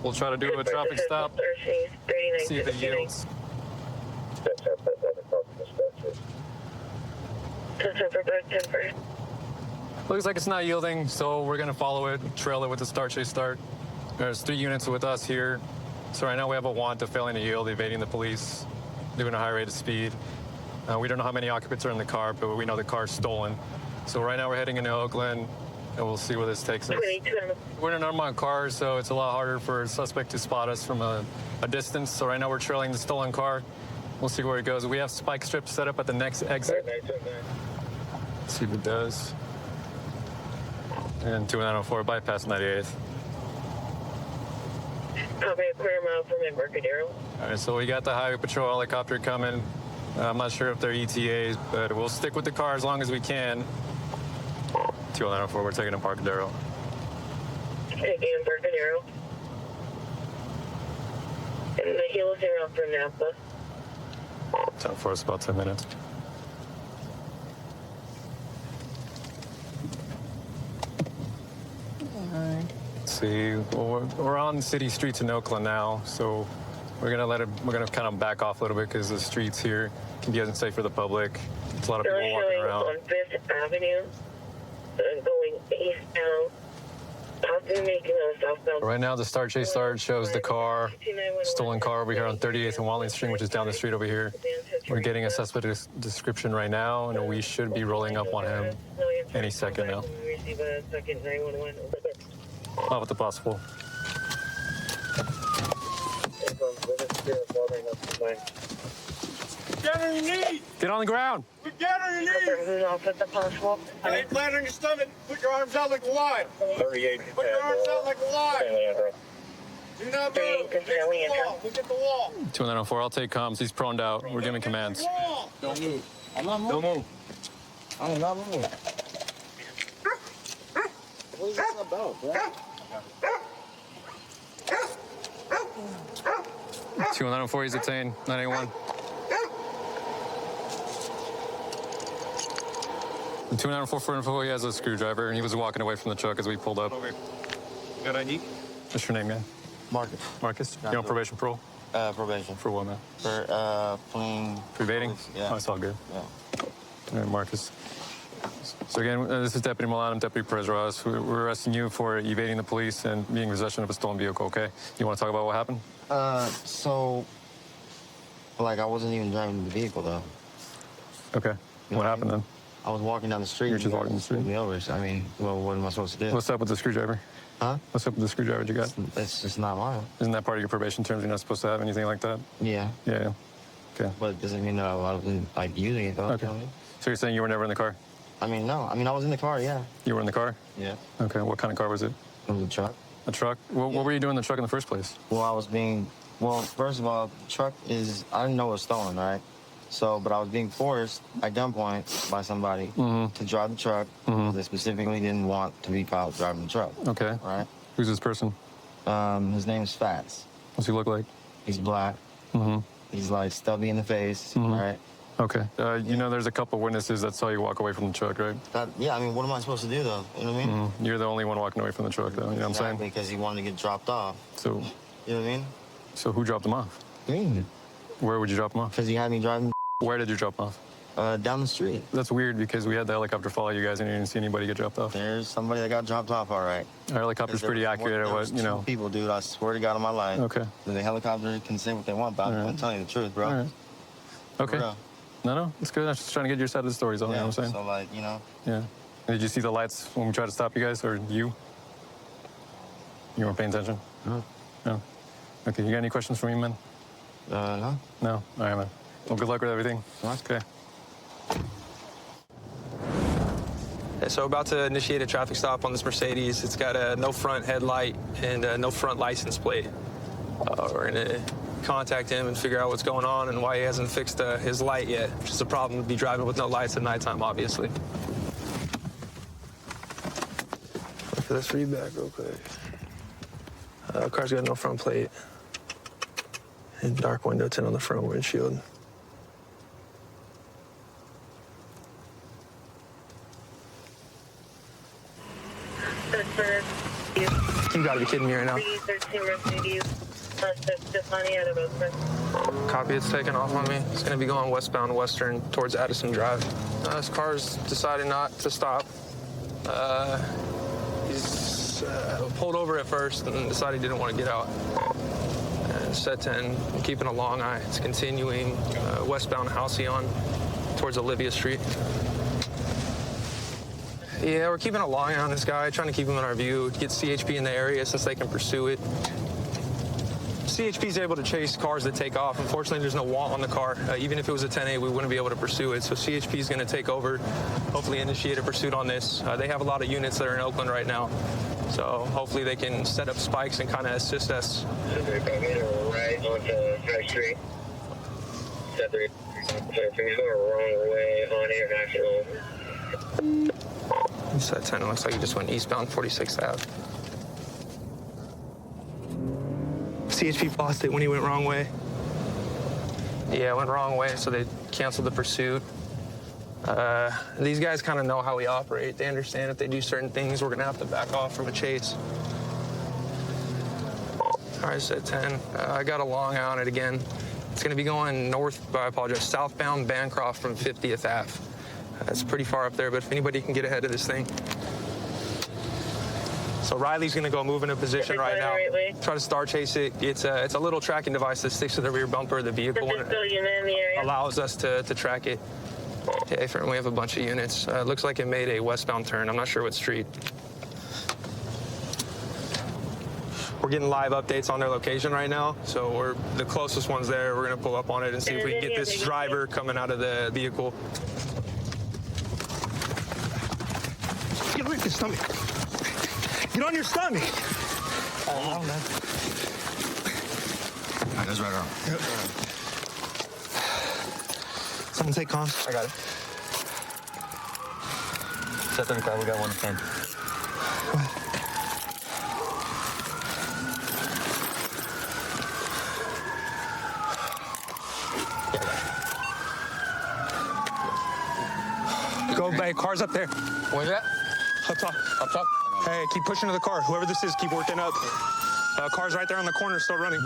We'll try to do a traffic stop, see if it yields. Looks like it's not yielding, so we're gonna follow it, trail it with the star chase start. There's 3 units with us here. So right now we have a want of failing to yield, evading the police, doing a high rate of speed. We don't know how many occupants are in the car, but we know the car's stolen. So right now we're heading into Oakland, and we'll see where this takes us. We're in an unmarked car, so it's a lot harder for a suspect to spot us from a distance. So right now we're trailing the stolen car. We'll see where it goes. We have spike strips set up at the next exit. Let's see if it does. And 2904 bypass 98th. Copy a quarter mile from Embarcadero. All right, so we got the highway patrol helicopter coming. I'm not sure if they're ETAs, but we'll stick with the car as long as we can. 2904, we're taking Embarcadero. Taking Embarcadero. And the heels are out for Napa. Time for us about 10 minutes. see. Well, we're on city streets in Oakland now, so we're gonna kind of back off a little bit because the streets here can be unsafe for the public. There's a lot of people walking around. On Fifth Avenue, going eastbound. Possibly making a southbound. Right now, the Start Chase Start shows the car, stolen car over here on 38th and Watling Street, which is down the street over here. We're getting a suspect description right now, and we should be rolling up on him any second now. Receive a second 911. Not with the possible. Get on your knees! Get on the ground! Get on your knees! Off at the possible. Lay flat on your stomach. Put your arms out like a lion. 38. Put your arms out like a lion. Do not move. Look at the wall. Look at the wall. 2904, I'll take comms. He's proned out. We're giving commands. Don't move. I'm not moving. Don't move. I'm not moving. What is this about, bro? 2904, he's detained. 981. 2944, he has a screwdriver, and he was walking away from the truck as we pulled up. Got ID? What's your name, man? Marcus. Marcus? You on probation, parole? Probation. For what, man? For fleeing. Evading? Yeah. Oh, it's all good. Yeah. All right, Marcus. So again, this is Deputy Milan. I'm Deputy Perez Ross. We're arresting you for evading the police and being in possession of a stolen vehicle, okay? You want to talk about what happened? So, like, I wasn't even driving the vehicle, though. Okay. What happened then? I was walking down the street. You're just walking down the street? Me over. So, I mean, well, what am I supposed to do? What's up with the screwdriver? Huh? What's up with the screwdriver you got? It's just not mine. Isn't that part of your probation terms? You're not supposed to have anything like that? Yeah. Yeah. Okay. But it doesn't mean that I wasn't, like, using it, though. Okay. So you're saying you were never in the car? I mean, no. I mean, I was in the car, yeah. You were in the car? Yeah. Okay. What kind of car was it? It was a truck. A truck? What were you doing in the truck in the first place? Well, first of all, the truck is, I didn't know it was stolen, right? So, but I was being forced at gunpoint by somebody to drive the truck. They specifically didn't want to be caught driving the truck. Okay. Right? Who's this person? His name's Fats. What's he look like? He's black. He's like stubby in the face, right? Okay. You know, there's a couple witnesses that saw you walk away from the truck, right? Yeah, I mean, what am I supposed to do, though? You know what I mean? You're the only one walking away from the truck, though. You know what I'm saying? Because he wanted to get dropped off. So. You know what I mean? So who dropped him off? Me. Where would you drop him off? Because he had me driving. Where did you drop him off? Down the street. That's weird because we had the helicopter follow you guys and you didn't see anybody get dropped off. There's somebody that got dropped off, all right. Our helicopter's pretty accurate at what, you know. People, dude, I swear to God on my life. Okay. The helicopter can say what they want, but I'm telling you the truth, bro. All right. Okay. No, it's good. I'm just trying to get your side of the story, you know what I'm saying? So, like, you know. Yeah. Did you see the lights when we tried to stop you guys, or you? You weren't paying attention? No. No. Okay, you got any questions for me, man? No. No? All right, man. Well, good luck with everything. Okay. So about to initiate a traffic stop on this Mercedes. It's got a no front headlight and no front license plate. We're gonna contact him and figure out what's going on and why he hasn't fixed his light yet, which is a problem to be driving with no lights at nighttime, obviously. Look for this feedback real quick. Car's got no front plate and dark window tint on the front windshield. You gotta be kidding me right now. Copy, it's taking off on me. It's gonna be going westbound Western towards Addison Drive. This car's decided not to stop. He's pulled over at first and decided he didn't want to get out. And set 10, keeping a long eye. It's continuing westbound Halcyon towards Olivia Street. Yeah, we're keeping a long eye on this guy, trying to keep him in our view, get CHP in the area since they can pursue it. CHP is able to chase cars that take off. Unfortunately, there's no want on the car. Even if it was a 10A, we wouldn't be able to pursue it. So CHP is going to take over, hopefully initiate a pursuit on this. They have a lot of units that are in Oakland right now. So hopefully they can set up spikes and kind of assist us. Right onto High Street. So if you're going the wrong way on International. Set 10, it looks like he just went eastbound 46th Ave. CHP lost it when he went wrong way. Yeah, went wrong way, so they canceled the pursuit. These guys kind of know how we operate. They understand if they do certain things, we're gonna have to back off from a chase. All right, set 10. I got a long eye on it again. It's going to be going north, I apologize, southbound Bancroft from 50th Ave. It's pretty far up there, but if anybody can get ahead of this thing. So Riley's going to go move into position right now. Try to star chase it. It's a little tracking device that sticks to the rear bumper of the vehicle and allows us to track it. Yeah, we have a bunch of units. Looks like it made a westbound turn. I'm not sure what street. We're getting live updates on their location right now, so we're the closest ones there. We're going to pull up on it and see if we can get this driver coming out of the vehicle. Get on your stomach. Get on your stomach. All right, that's right on. Yep. Someone take comms. I got it. Set 35, we got 110. Go, babe. Car's up there. Where's that? Up top. Up top? Hey, keep pushing to the car. Whoever this is, keep working up. Car's right there on the corner, still running.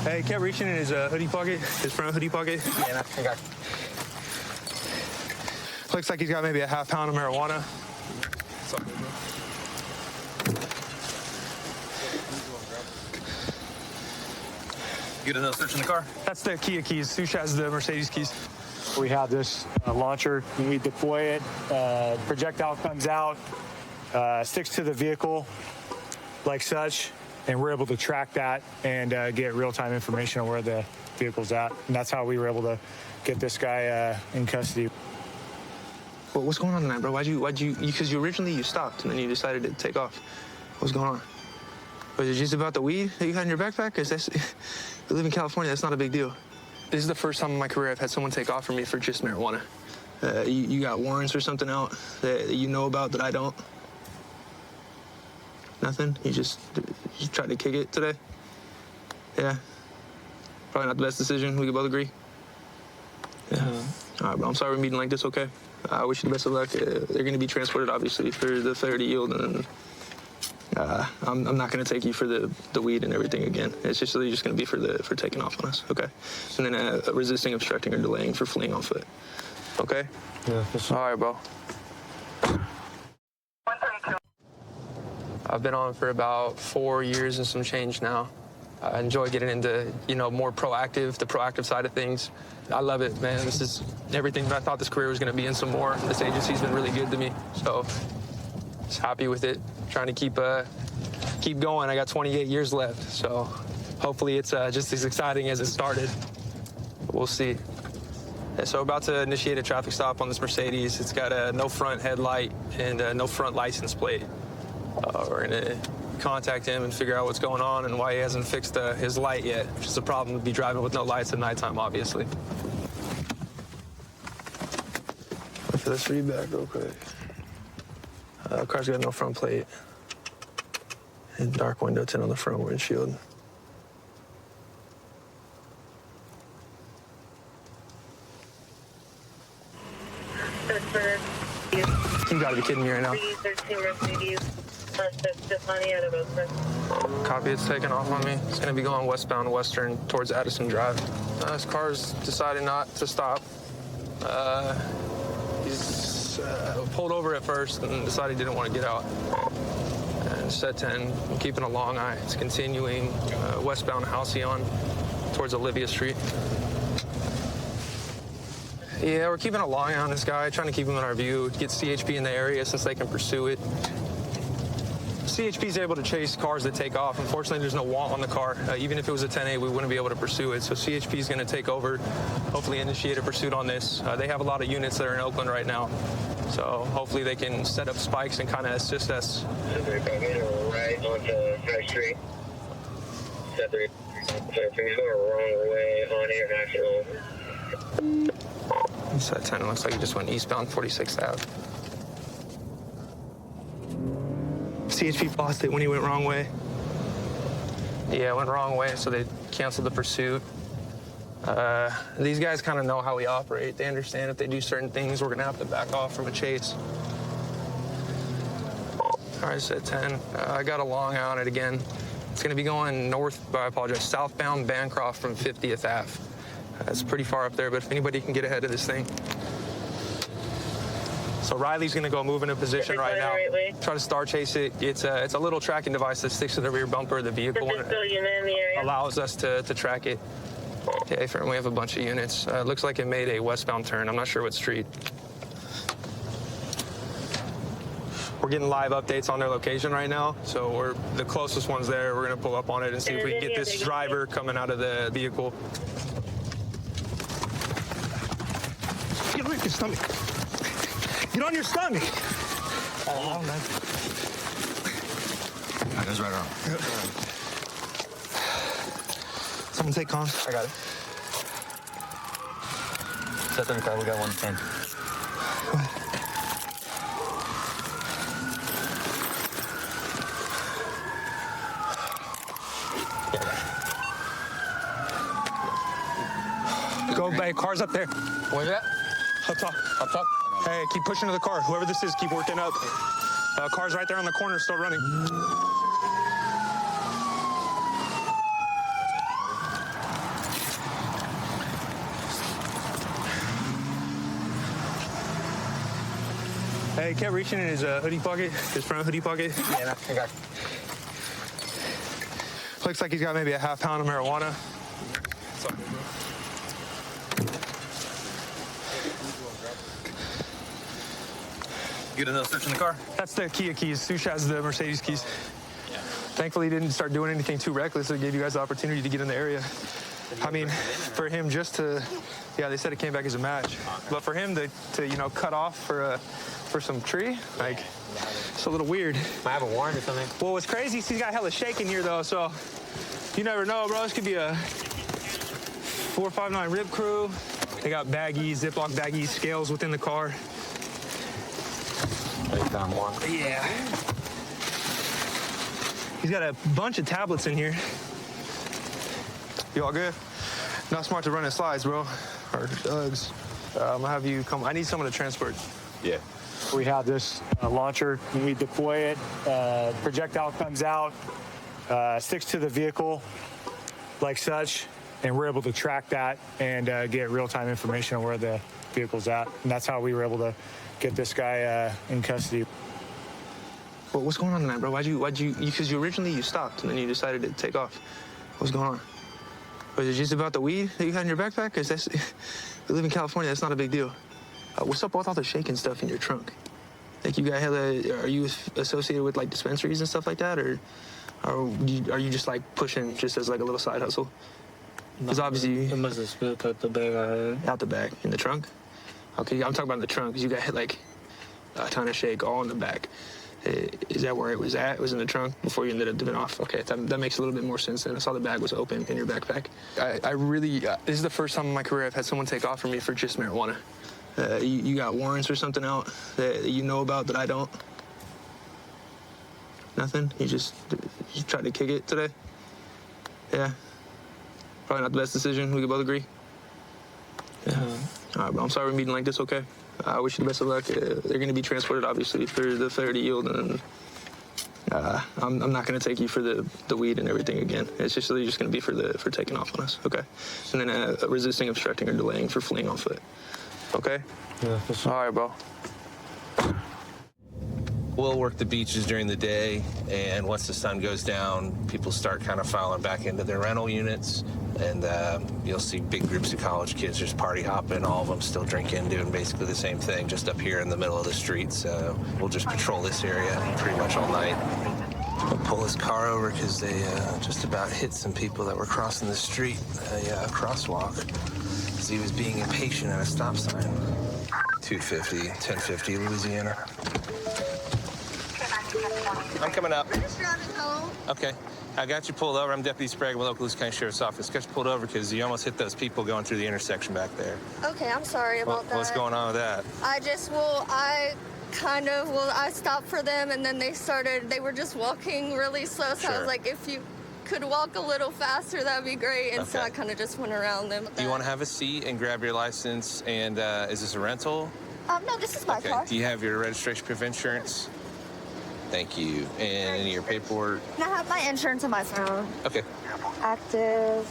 Hey, he kept reaching in his hoodie pocket, his front hoodie pocket. Yeah, I got. Looks like he's got maybe a half pound of marijuana. Get another search in the car? That's the Kia keys. Sush has the Mercedes keys. We have this launcher. We deploy it. Projectile comes out, sticks to the vehicle like such, and we're able to track that and get real-time information on where the vehicle's at. And that's how we were able to get this guy in custody. Well, what's going on tonight, bro? Because originally you stopped and then you decided to take off. What's going on? Was it just about the weed that you had in your backpack? Because you live in California, that's not a big deal. This is the first time in my career I've had someone take off from me for just marijuana. You got warrants or something out that you know about that I don't? Nothing? You tried to kick it today? Yeah? Probably not the best decision. We could both agree? Yeah. All right, bro. I'm sorry we're meeting like this, okay? I wish you the best of luck. They're going to be transported, obviously, for the fair to yield. And I'm not going to take you for the weed and everything again. It's just going to be for taking off on us, okay? And then resisting, obstructing, or delaying for fleeing on foot. Okay? Yeah. All right, bro. I've been on for about 4 years and some change now. I enjoy getting into, more proactive, the proactive side of things. I love it, man. This is everything that I thought this career was going to be and some more. This agency's been really good to me, so just happy with it. Trying to keep going. I got 28 years left, so hopefully it's just as exciting as it started. We'll see. Yeah, so about to initiate a traffic stop on this Mercedes. It's got a no front headlight and no front license plate. We're gonna contact him and figure out what's going on and why he hasn't fixed his light yet, which is a problem to be driving with no lights at nighttime, obviously. Wait for this feedback real quick. Car's got no front plate and dark window tint on the front windshield. You gotta be kidding me right now. Copy, it's taking off on me. It's gonna be going westbound western towards Addison Drive. This car's decided not to stop. He's pulled over at first and decided he didn't want to get out. And set 10, I'm keeping a long eye. It's continuing westbound Halcyon towards Olivia Street. Yeah, we're keeping a long eye on this guy, trying to keep him in our view, get CHP in the area since they can pursue it. CHP is able to chase cars that take off. Unfortunately, there's no want on the car. Even if it was a 10A, we wouldn't be able to pursue it. So CHP is going to take over, hopefully initiate a pursuit on this. They have a lot of units that are in Oakland right now. So hopefully they can set up spikes and kind of assist us. Right onto Fresh Street. Set 3. Things going wrong way on International. Set 10, it looks like he just went eastbound 46th Ave. CHP lost it when he went wrong way. Yeah, went wrong way, so they canceled the pursuit. These guys kind of know how we operate. They understand if they do certain things, we're going to have to back off from a chase. All right, set 10. I got a long eye on it again. It's going to be going southbound Bancroft from 50th Ave. It's pretty far up there, but if anybody can get ahead of this thing. So Riley's going to go move into position right now. Try to star chase it. It's a little tracking device that sticks to the rear bumper of the vehicle. Allows us to track it. Okay, we have a bunch of units. Looks like it made a westbound turn. I'm not sure what street. We're getting live updates on their location right now, so we're the closest ones there. We're going to pull up on it and see if we can get this driver coming out of the vehicle. Get on your stomach. Get on your stomach. Oh, man. That goes right around. Someone take comms. I got it. Set 35, we got 110. Go, babe. Car's up there. Where's that? Up top. Up top? Hey, keep pushing to the car. Whoever this is, keep working up. Car's right there on the corner, still running. Hey, kept reaching in his hoodie pocket, his front hoodie pocket. Yeah, I got it. Looks like he's got maybe a half pound of marijuana. Get another search in the car? That's the Kia keys. Sush has the Mercedes keys. Yeah. Thankfully, he didn't start doing anything too reckless, so it gave you guys the opportunity to get in the area. I mean, for him just to, yeah, they said it came back as a match. But for him to you know, cut off for some tree, like, it's a little weird. Might have a warrant or something. Well, what's crazy is he's got hella shake in here, though, so you never know, bro. This could be a 459 Rip Crew. They got baggies, Ziploc baggies, scales within the car. They found one. Yeah. He's got a bunch of tablets in here. You all good? Not smart to run in slides, bro. Or Uggs. I'm gonna have you come. I need someone to transport. Yeah. We have this launcher. We deploy it. Projectile comes out, sticks to the vehicle like such, and we're able to track that and get real-time information on where the vehicle's at. And that's how we were able to get this guy in custody. Well, what's going on tonight, bro? Why'd you, because originally you stopped and then you decided to take off. What's going on? Was it just about the weed that you had in your backpack? Because we live in California, that's not a big deal. What's up with all the shaking stuff in your trunk? Like, you got are you associated with, like, dispensaries and stuff like that? Or are you just, like, pushing just as, like, a little side hustle? Because obviously... It must have spilled out the bag I had. Out the bag? In the trunk? Okay, I'm talking about in the trunk, because you got, like, a ton of shake all in the back. Is that where it was at? It was in the trunk before you ended up dipping off? Okay, that makes a little bit more sense then. I saw the bag was open in your backpack. I really, this is the first time in my career I've had someone take off from me for just marijuana. You got warrants or something out that you know about that I don't? Nothing? You just tried to kick it today? Yeah? Probably not the best decision, we could both agree? Yeah. All right, bro, I'm sorry we're meeting like this, okay? I wish you the best of luck. They're going to be transported, obviously, for the failure to yield, and I'm not going to take you for the weed and everything again. It's just really just going to be for taking off on us, okay? And then resisting, obstructing, or delaying for fleeing on foot, okay? Yeah, for sure. All right, bro. We'll work the beaches during the day, and once the sun goes down, people start kind of filing back into their rental units, and you'll see big groups of college kids just party hopping, all of them still drinking, doing basically the same thing, just up here in the middle of the street. So we'll just patrol this area pretty much all night. We'll pull his car over because they just about hit some people that were crossing the street, a crosswalk, because he was being impatient at a stop sign. 250, 1050, Louisiana. I'm coming up. We're just driving home. Okay. I got you pulled over. I'm Deputy Sprague, local Lewis County Sheriff's Office. Got you pulled over because you almost hit those people going through the intersection back there. Okay, I'm sorry about that. What's going on with that? I stopped for them, and then they were just walking really slow, so I was like, if you could walk a little faster, that'd be great. And so Okay. I kind of just went around them. Do you want to have a seat and grab your license? And is this a rental? No, this is my car. Do you have your registration proof insurance? Thank you. And any of your paperwork? And I have my insurance on my phone. Okay. Active.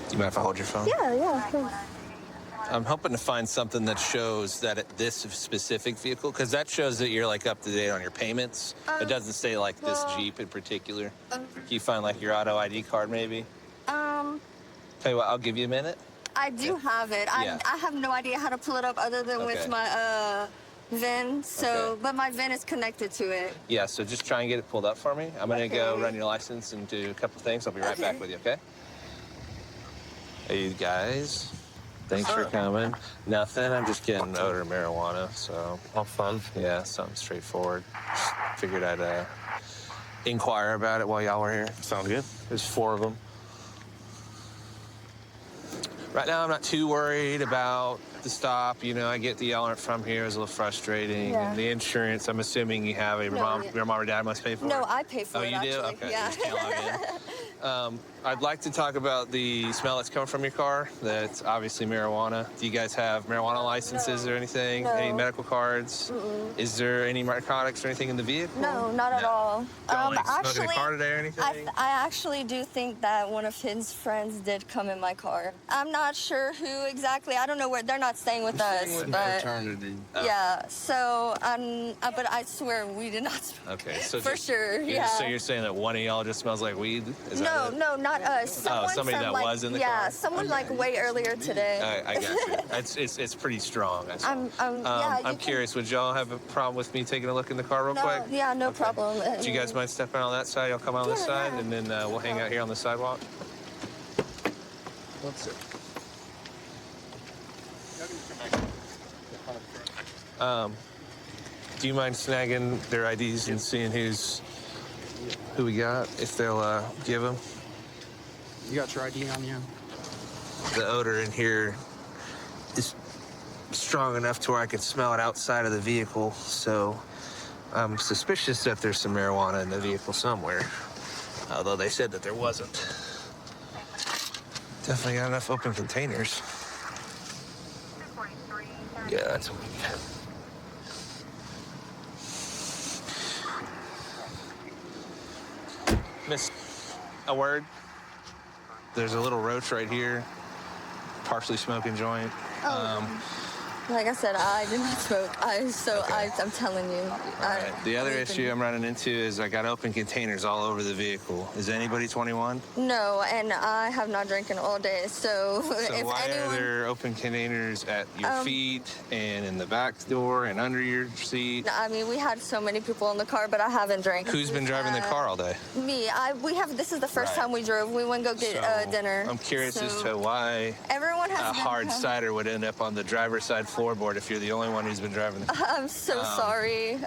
Do you mind if I hold your phone? Yeah, of course. I'm hoping to find something that shows that this specific vehicle, because that shows that you're like up to date on your payments. It doesn't say like this Jeep in particular. Can you find like your auto ID card maybe? Tell you what, I'll give you a minute. I do have it. Yeah. I have no idea how to pull it up other than with Okay. my VIN. So, but my VIN is connected to it. Yeah, so just try and get it pulled up for me. I'm gonna go run your license and do a couple things. I'll be right back with you, okay? Hey guys, thanks for coming. Nothing, I'm just getting odor of marijuana, so. All fun. Yeah, something straightforward. Just figured I'd inquire about it while y'all were here. Sounds good. There's 4 of them. Right now, I'm not too worried about the stop. You know, I get that y'all aren't from here. It's a little frustrating. Yeah. And the insurance, I'm assuming you have your mom or dad must pay for it? No, I pay for Oh, it. you do? Actually. Okay. Yeah. You just can't log in. I'd like to talk about the smell that's coming from your car. That's obviously marijuana. Do you guys have marijuana licenses or anything? No. Any medical cards? Mm-mm. Is there any narcotics or anything in the vehicle? No, not at all. Don't like smoking a car today or anything? I actually do think that one of his friends did come in my car. I'm not sure who exactly. I don't know where. They're not staying with us, but yeah. So, but I swear we did not smoke. Okay, so For sure, yeah. So you're saying that one of y'all just smells like weed? Is No, that it? no, not us. Someone somebody from, that like, was in the yeah, car? someone like way earlier today. I got you. It's pretty strong. That's all. Yeah, I'm curious. Would y'all have a problem with me taking a look in the car real no, quick? yeah, no problem. Do you guys mind stepping on that side? Y'all come on this side, and then we'll hang out here on the sidewalk. Let's see. Do you mind snagging their IDs and seeing who we got, if they'll give them? You got your ID on you? The odor in here is strong enough to where I can smell it outside of the vehicle, so I'm suspicious that there's some marijuana in the vehicle somewhere, although they said that there wasn't. Definitely got enough open containers. Yeah, that's weak. Miss, a word? There's a little roach right here, partially smoking joint. Like I said, I did not smoke. I'm telling you. The other issue I'm running into is I got open containers all over the vehicle. Is anybody 21? No, and I have not drinking all day. So, So if why anyone, are there open containers at your feet and in the back door and under your seat? I mean, we had so many people in the car, but I haven't drank. Who's been driving the car all day? Me. This is the first time we drove. We went to go get dinner. I'm curious as So to why everyone has a hard cider would end up on the driver's side floorboard if you're the only one who's been driving the car. I'm so sorry.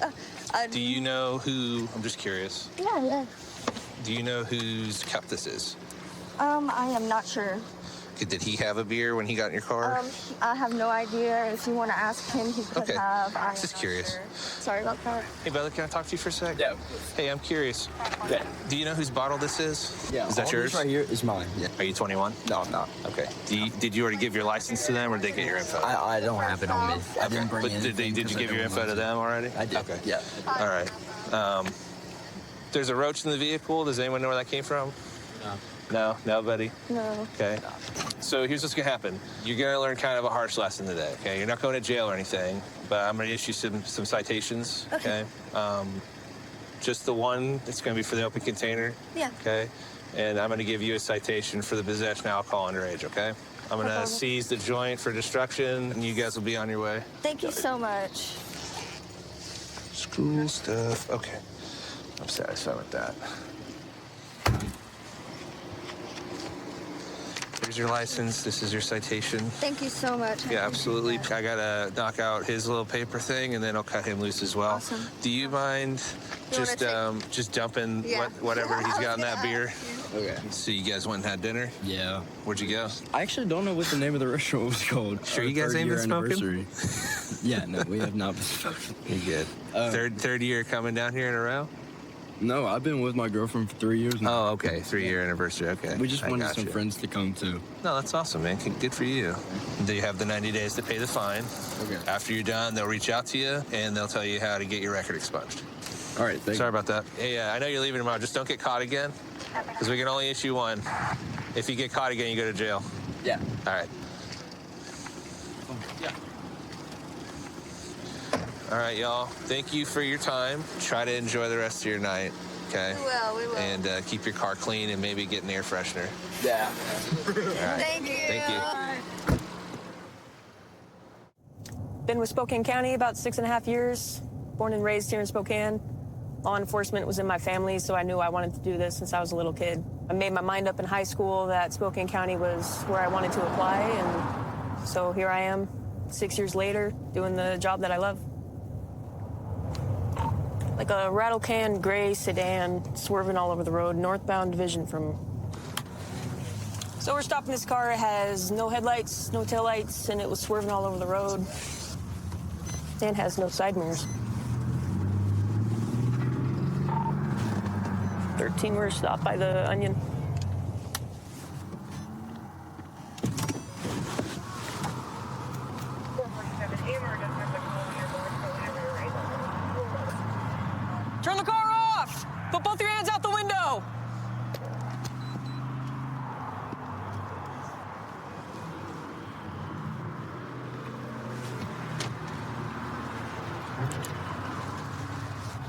Do you know who? I'm just curious. Yeah. Do you know whose cup this is? I am not sure. Did he have a beer when he got in your car? I have no idea. If you want to ask him, he could Okay. have. I'm Just not curious. sure. Sorry about that. Hey, brother, can I talk to you for a sec? Yeah. Hey, I'm curious. Yeah. Do you know whose bottle this is? Yeah. Is that all yours? This right here is mine. Yeah. Are you 21? No, I'm not. Okay. Did you already give your license to them, or did they get your info? I don't have it on me. I didn't bring But anything. did you give your info to them already? I did. Okay. Yeah. All right. There's a roach in the vehicle. Does anyone know where that came from? No. No? Nobody? No. Okay. So here's what's gonna happen. You're gonna learn kind of a harsh lesson today, okay? You're not going to jail or anything, but I'm gonna issue some citations, okay? Just the one that's gonna be for the open container, Yeah. okay? And I'm gonna give you a citation for the possession of alcohol underage, okay? I'm gonna problem. seize the joint for destruction, and you guys will be on your way. Thank you so much. School stuff, okay. I'm satisfied with that. Here's your license. This is your citation. Thank you so much. Yeah, absolutely. I gotta knock out his little paper thing, and then I'll cut him loose as well. Awesome. Do you mind You just dumping Yeah. whatever Yeah, he's I was got in that gonna beer? ask Okay. So you guys went and had dinner? Yeah. Where'd you go? I actually don't know what the name of the restaurant was called. Sure Our you guys ain't been 3rd-year smoking? anniversary. Yeah, no, we have not been smoking. You good? Third year coming down here in a row? No, I've been with my girlfriend for 3 years now. Oh, okay. 3-year anniversary. Okay. We just I wanted got some you. friends to come too. No, that's awesome, man. Good for you. Do you have the 90 days to pay the fine? Okay. After you're done, they'll reach out to you, and they'll tell you how to get your record expunged. All right, thank Sorry you. about that. Hey, I know you're leaving tomorrow. Just don't get caught again, because we can only issue one. If you get caught again, you go to jail. Yeah. All right. Yeah. All right, y'all. Thank you for your time. Try to enjoy the rest of your night, okay? We will. And keep your car clean and maybe get an air freshener. Yeah. All right. Thank you. Thank you. Been with Spokane County about 6.5 years. Born and raised here in Spokane. Law enforcement was in my family, so I knew I wanted to do this since I was a little kid. I made my mind up in high school that Spokane County was where I wanted to apply, and so here I am, 6 years later, doing the job that I love. Like a rattle can gray sedan swerving all over the road, northbound division from. So we're stopping this car. It has no headlights, no taillights, and it was swerving all over the road. And has no side mirrors. 13 were stopped by the Onion. Turn the car off! Put both your hands out the window!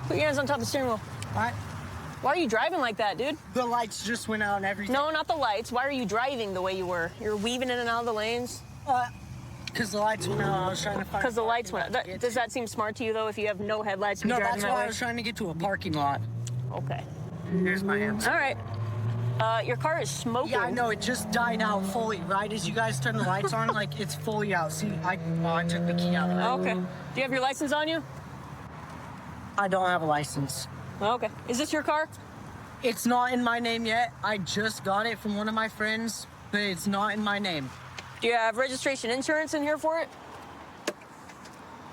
Put your hands on top of the steering wheel. All right. Why are you driving like that, dude? The lights just went out and everything. No, not the lights. Why are you driving the way you were? You're weaving in and out of the lanes? Because the lights went out. I was trying to find. Because the lights went out. Does that seem smart to you, though, if you have no headlights to be No, driving that's that why way? I was trying to get to a parking lot. Okay. Here's my hands. All right. Your car is smoking. Yeah, I know. It just died out fully, right? As you guys turn the lights on, like, it's fully out. See, I took the key out of it. Okay. Do you have your license on you? I don't have a license. Okay. Is this your car? It's not in my name yet. I just got it from one of my friends, but it's not in my name. Do you have registration insurance in here for it?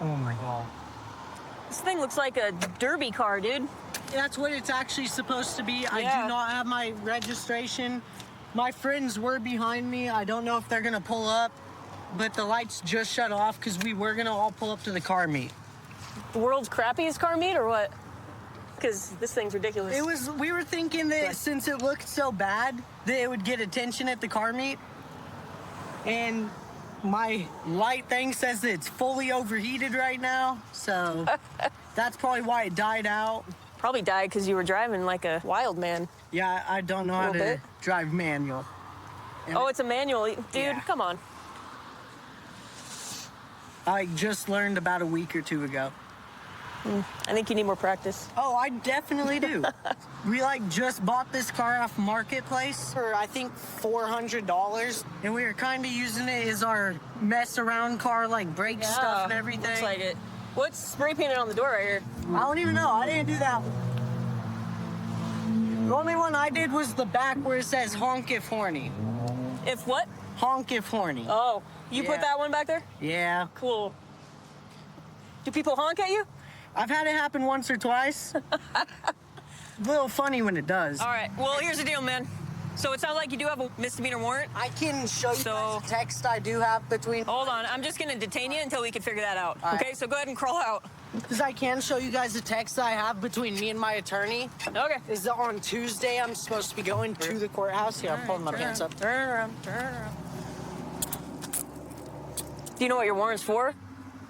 Oh my God. This thing looks like a derby car, dude. That's what it's actually supposed to be. I Yeah. do not have my registration. My friends were behind me. I don't know if they're gonna pull up, but the lights just shut off because we were gonna all pull up to the car meet. The world's crappiest car meet or what? Because this thing's ridiculous. We were thinking that since it looked so bad, that it would get attention at the car meet. And my light thing says that it's fully overheated right now, so that's probably why it died out. Probably died because you were driving like a wild man. Yeah, I don't know how Little to bit. drive manual. Oh, it's a manual. Dude, come on. I just learned about a week or two ago. I think you need more practice. Oh, I definitely do. We just bought this car off Marketplace for I think $400, and we were kind of using it as our mess around car, like brake stuff and everything. Looks like it. What's spray painted on the door right here? I don't even know. I didn't do that. The only one I did was the back where it says honk if horny. If what? Honk if horny. Oh, you put Yeah. that one back there? Yeah. Cool. Do people honk at you? I've had it happen once or twice. A little funny when it does. All right. Well, here's the deal, man. So it sounds like you do have a misdemeanor warrant. I can show you guys the text I do have between. Hold on. I'm just going to detain you until we can figure that out. Okay? So go ahead and crawl out. Because I can show you guys the text I have between me and my attorney. Okay. Is that on Tuesday I'm supposed to be going to the courthouse? Yeah, I'm pulling my pants up. Turn around. Turn around. Do you know what your warrant's for?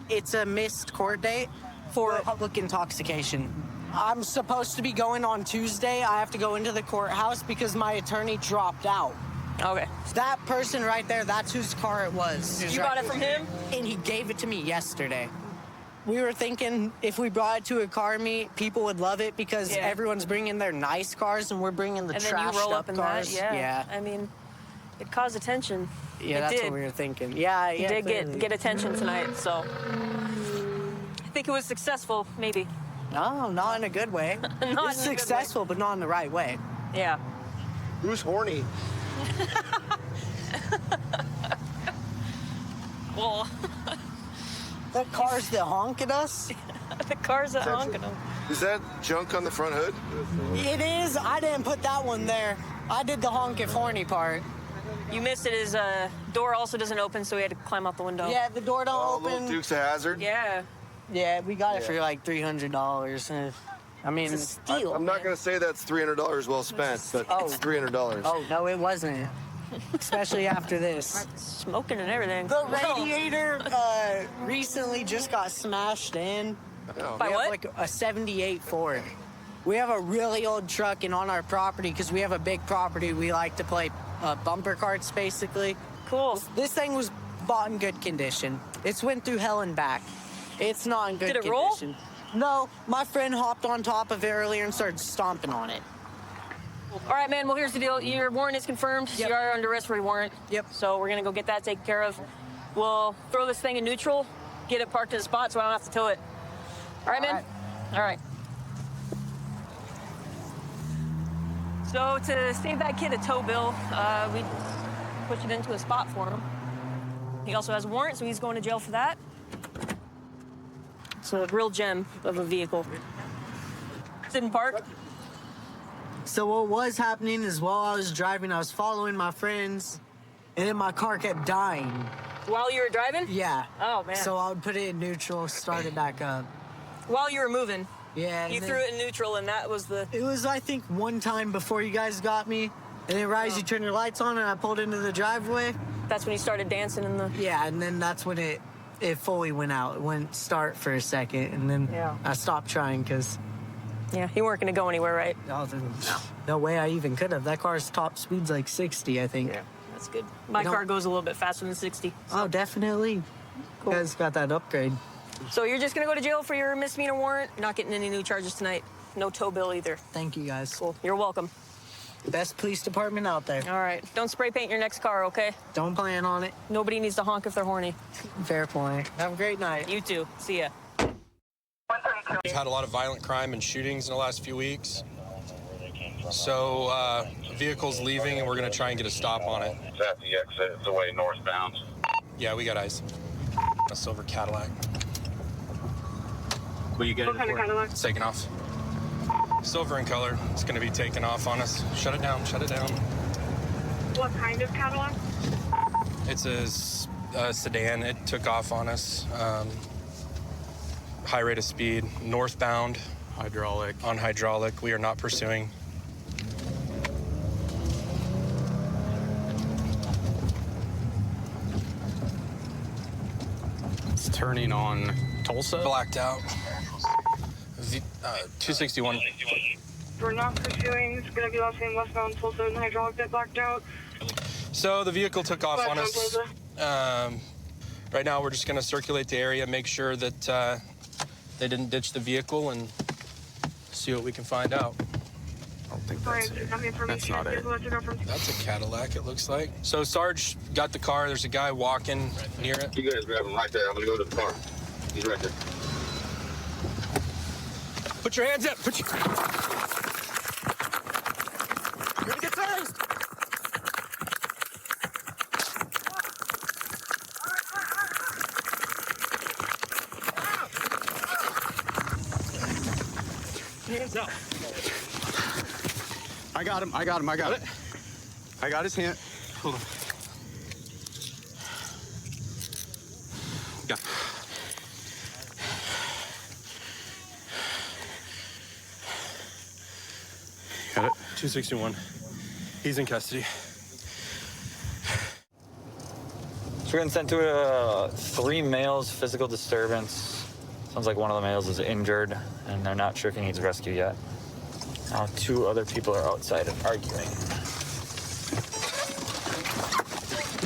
It's a missed court date for public intoxication. I'm supposed to be going on Tuesday. I have to go into the courthouse because my attorney dropped out. Okay. That person right there, that's whose car it was. You got it from him? And he gave it to me yesterday. We were thinking if we brought it to a car meet, people would love it because everyone's bringing their nice cars and we're bringing the And then trashed you roll up up in cars. that. Yeah. I mean, it caused attention. Yeah, it that's did. what we were thinking. Yeah, You yeah. did clearly. get attention tonight, so I think it was successful, maybe. No, not in a good way. Not It's in a good way. successful, but not in the right way. Yeah. Who's horny? Well, the cars that honk at us, The car's not honking them. Is that junk on the front hood? It is. I didn't put that one there. I did the honk if horny part. You missed it. His door also doesn't open, so we had to climb out the window. Yeah, the door don't open. Little Dukes of Hazzard. Yeah. Yeah, we got it for like $300. I mean, It's a steal. I'm not going to say that's $300 well spent, but it's $300. Oh, no, it wasn't. Especially after this. Smoking and everything. The radiator recently just got smashed in. By We have what? like a 78 Ford. We have a really old truck, and on our property, because we have a big property, we like to play bumper carts, basically. Cool. This thing was bought in good condition. It's went through hell and back. It's not in good Did it roll? condition. No, my friend hopped on top of it earlier and started stomping on it. All right, man. Well, here's the deal. Your warrant is confirmed. Yep. You are under arrest for your warrant. Yep. So we're gonna go get that taken care of. We'll throw this thing in neutral, get it parked in a spot so I don't have to tow it. All right, man. All right. So to save that kid a tow bill, we pushed it into a spot for him. He also has a warrant, so he's going to jail for that. It's a real gem of a vehicle. Didn't park. So what was happening is while I was driving, I was following my friends, and then my car kept dying. While you were driving? Yeah. Oh, man. So I would put it in neutral, start it back up. While you were moving? Yeah. You threw it in neutral, and that was the... It was, I think, one time before you guys got me, and then right as you turn your lights on and I pulled into the driveway. That's when you started dancing in the... Yeah, and then that's when it fully went out. It went start for a second, and then I stopped trying because... Yeah, you weren't going to go anywhere, right? No way I even could have. That car's top speed's like 60, I think. Yeah, that's good. My car goes a little bit faster than 60. Oh, definitely. Cool. You guys got that upgrade. So you're just going to go to jail for your misdemeanor warrant? You're not getting any new charges tonight. No tow bill either. Thank you, guys. Cool. You're welcome. Best police department out there. All right. Don't spray paint your next car, okay? Don't plan on it. Nobody needs to honk if they're horny. Fair point. Have a great night. You too. See ya. We've had a lot of violent crime and shootings in the last few weeks. So, a vehicle's leaving, and we're going to try and get a stop on it. It's at the exit. It's away northbound. Yeah, we got eyes. A silver Cadillac. Will you get What kind of Cadillac? It's taken off. Silver in color. It's going to be taken off on us. Shut it down. Shut it down. What kind of Cadillac? It's a sedan. It took off on us. High rate of speed, northbound. Hydraulic. On hydraulic. We are not pursuing. It's turning on Tulsa. Blacked out. 261. We're not pursuing. It's going to be last name westbound Tulsa and hydraulic that blacked out. So the vehicle took off on us. Tulsa. Right now, we're just going to circulate the area, make sure that they didn't ditch the vehicle, and see what we can find out. I don't think that's it. That's not it. That's a Cadillac, it looks like. So Sarge got the car. There's a guy walking near it. You guys grab him right there. I'm going to go to the car. He's right there. Put your hands up. Put your... You're going to get tased. Hands up. I got him. I got him. I got it. I got his hand. Hold on. Got. Got it. 261. He's in custody. So we're getting sent to 3 males, physical disturbance. Sounds like one of the males is injured, and they're not sure if he needs rescue yet. Now 2 other people are outside and arguing.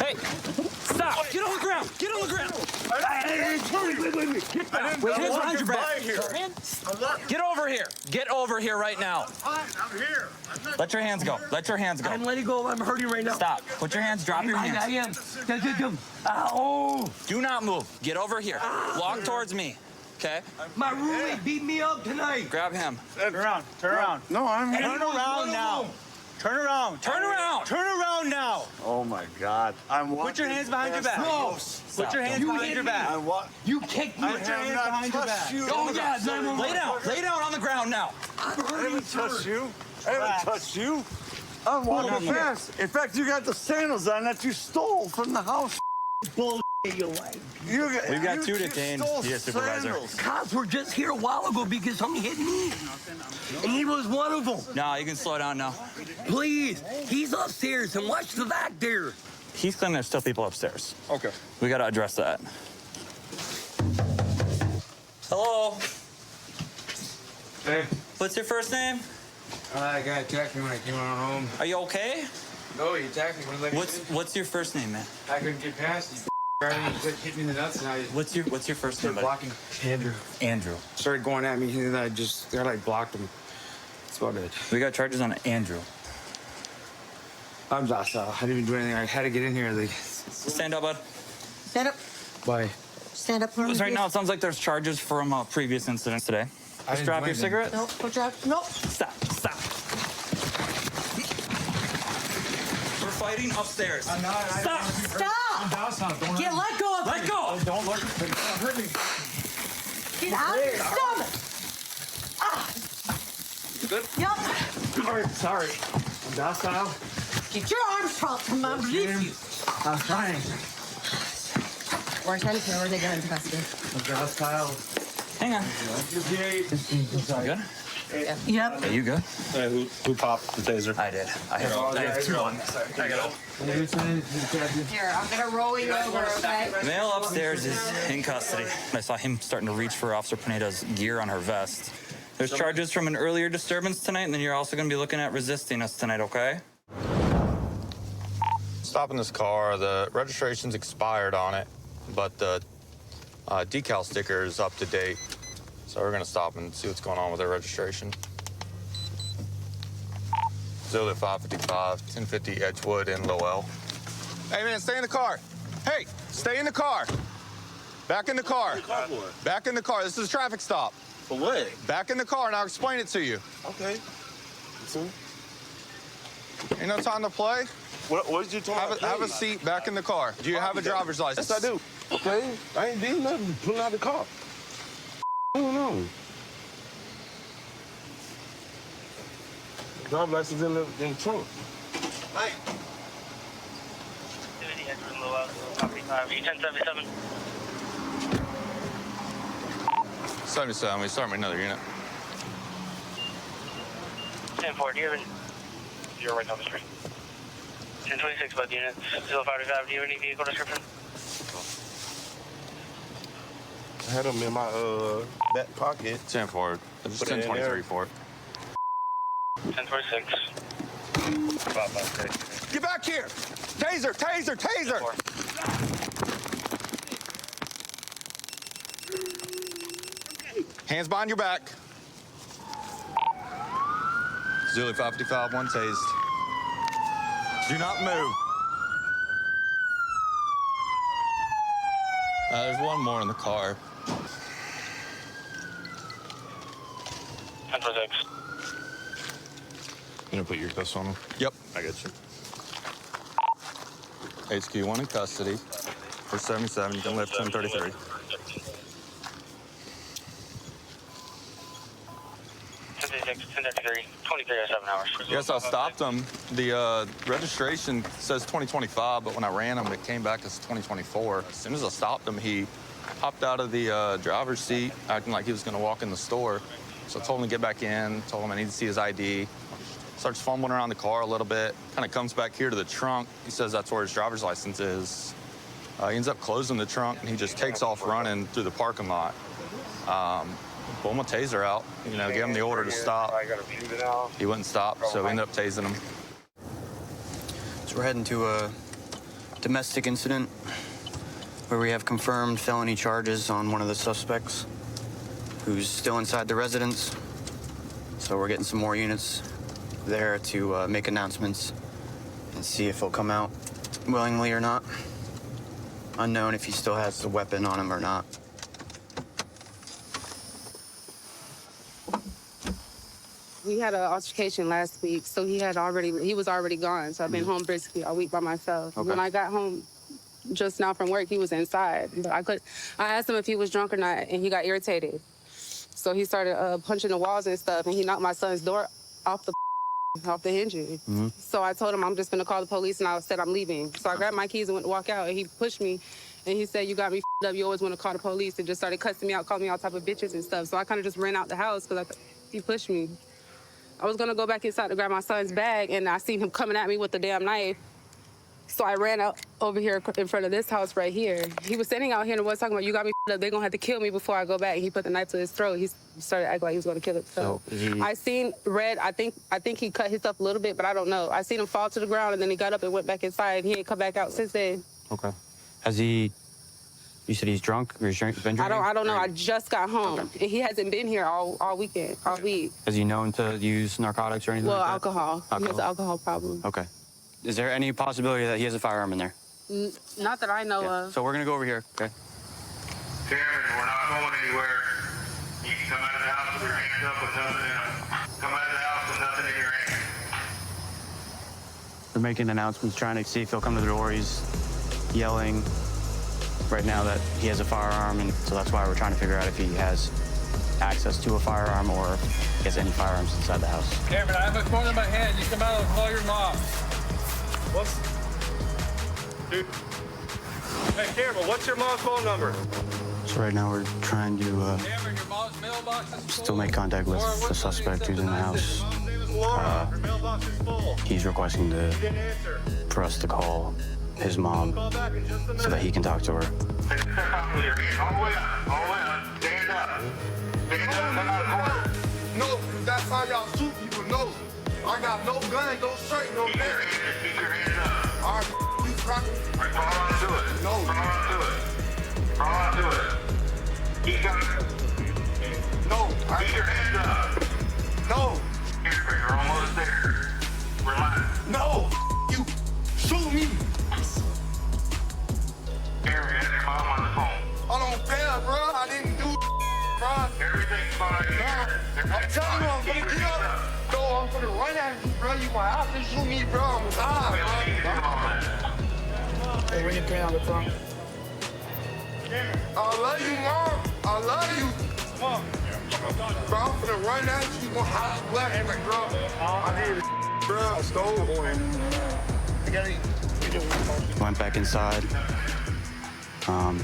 Hey! Stop! Get on the ground! Get on the ground! Wait, hands behind your back. Get over here! Get over here right now! I'm here. Let your hands go. Let your hands go. I'm letting go. I'm hurting right now. Stop. Put your hands. Drop your hands. I am. Ow! Do not move. Get over here. Walk towards me. Okay? My roommate beat me up tonight. Grab him. Turn around. Turn around. No, I'm here. Turn around now. Turn around. Turn around. Turn around now. Oh my God. I'm walking. Put your hands behind your back. No. Put your hands behind your back. You kicked me. Put your hands behind your back. Oh yeah, Lay down. Lay down on the ground now. I haven't touched you. I haven't touched you. I'm walking fast. In fact, you got the sandals on that you stole from the house. Bull. We've got 2 detained. Yes, Supervisor. Cops were just here a while ago because somebody hit me. And he was one of them. No, you can slow down now. Please, he's upstairs and watch the back there. He's claiming there's still people upstairs. Okay. We got to address that. Hello. Hey. What's your first name? That guy attacked me when I came on home. Are you okay? No, he attacked me. What's your first name, man? I couldn't get past. He hit me in the nuts, and I. What's your first name? Blocking. Andrew. Andrew. Started going at me, and I blocked him. That's about it. We got charges on Andrew. I'm docile. I didn't even do anything. I had to get in here. Stand up, bud. Stand up. Bye. Stand up. For me, Right now, it sounds like there's charges from previous incidents today. Just drop your cigarette. No, don't drop. No. Stop. We're fighting upstairs. I'm not. Stop. I'm docile. Don't Get let go of Let me. go. Don't look. Don't hurt me. Get out of your stomach. Ah. You good? Yep. Sorry. I'm docile. Get your arms out from underneath you. I'm trying. We're trying to know they got into custody. I'm docile. Hang on. You good? Yep. Are you good? Who popped the taser? I did. I have 2 on. I got Here, I'm gonna roll you over, okay? Male upstairs is in custody. I saw him starting to reach for Officer Pineda's gear on her vest. There's charges from an earlier disturbance tonight, and then you're also going to be looking at resisting us tonight, okay? Stopping this car, the registration's expired on it, but the decal sticker is up to date. So we're gonna stop and see what's going on with their registration. Zulu 555, 1050 Edgewood in Lowell. Hey man, stay in the car. Hey, stay in the car. Back in the car. Back in the car. This is a traffic stop. For what? Back in the car and I'll explain it to you. Okay. Ain't no time to play. What did you talk about? Have a seat back in the car. Do you have a driver's license? Yes, I do. Okay. I ain't did nothing. Pulling out the car. I don't know. Driver's license in the trunk. Hey. 1077. 77, we start with another unit. 10-4, do you have you're right down the street. 1026 both units. 055, do you have any vehicle description? I had them in my back pocket. 10-4. Just 1023 for it. 1026. Get back here! Taser! Taser! Taser! Hands behind your back. Zulu 555, one tased. Do not move. There's one more in the car. 1026. You gonna put your cuffs on him? Yep. I got you. HQ1 in custody. For 77, you can lift 1033. Yes, I stopped them. The registration says 2025, but when I ran him, it came back as 2024. As soon as I stopped him, he hopped out of the driver's seat, acting like he was going to walk in the store. So I told him to get back in, told him I need to see his ID. Starts fumbling around the car a little bit, kind of comes back here to the trunk. He says that's where his driver's license is. He ends up closing the trunk, and he just takes off running through the parking lot. Pull my taser out, you know, give him the order to stop. He wouldn't stop, so we ended up tasing him. So we're heading to a domestic incident where we have confirmed felony charges on one of the suspects who's still inside the residence. So we're getting some more units there to make announcements and see if he'll come out willingly or not. Unknown if he still has the weapon on him or not. We had an altercation last week, so he was already gone. So I've been home basically a week by myself. Okay. When I got home just now from work, he was inside. But I asked him if he was drunk or not, and he got irritated. So he started punching the walls and stuff, and he knocked my son's door off the hinges. So I told him I'm just gonna call the police, and I said I'm leaving. So I grabbed my keys and went to walk out, and he pushed me, and he said, "You got me f***ed up. You always want to call the police," and just started cussing me out, calling me all type of bitches and stuff. So I kind of just ran out the house because he pushed me. I was gonna go back inside to grab my son's bag, and I seen him coming at me with the damn knife. So I ran out over here in front of this house right here. He was standing out here and was talking about, "You got me f***ed up. They're gonna have to kill me before I go back." He put the knife to his throat. He started acting like he was gonna kill himself. I seen Red. I think he cut himself a little bit, but I don't know. I seen him fall to the ground, and then he got up and went back inside. He ain't come back out since then. Okay. Has he? You said he's drunk or he's been drinking? I don't know. I just got home, and he hasn't been here all weekend, all week. Is he known to use narcotics or anything? Well, like that? alcohol. He has an alcohol problem. Okay. Is there any possibility that he has a firearm in there? Not that I know of. So we're gonna go over here. Okay. Karen, we're not going anywhere. You can come out of the house with your hands up with nothing in them. Come out of the house with nothing in your hand. They're making announcements, trying to see if he'll come to the door. He's yelling right now that he has a firearm, and so that's why we're trying to figure out if he has access to a firearm or if he has any firearms inside the house. Cameron, I have a phone in my hand. You come out and call your mom. What's... Dude. Hey, Cameron, what's your mom's phone number? So right now we're trying to Cameron, your mom's mailbox is full. still make contact with the suspect who's in the house. Your mailbox is full. He's requesting for us to call his mom so that he can talk to her. All the way up. All the way up. Stand up. Stand up. Come out of the corner. No, that's how y'all shoot people. No, I got no gun, no shirt, no Keep your hands up. All right, you cracking? All right, crawl onto it. No. Crawl onto it. Crawl onto it. Keep going. No. Keep your hands up. No. Here, you're almost there. Relax. No. You shoot me. Here, that's your mom on the phone. I don't care, bro. I didn't do bro. Everything's fine here. I'm telling you, I'm gonna get up. No, I'm gonna run at you, bro. You might have to shoot me, bro. I'm tired, bro. Hey, when you pay on the phone? I love you, Mom. I love you. Mom. Bro, I'm gonna run at you. You gonna have to bless me, bro. I did it, bro. I stole one. I got it. Went back inside.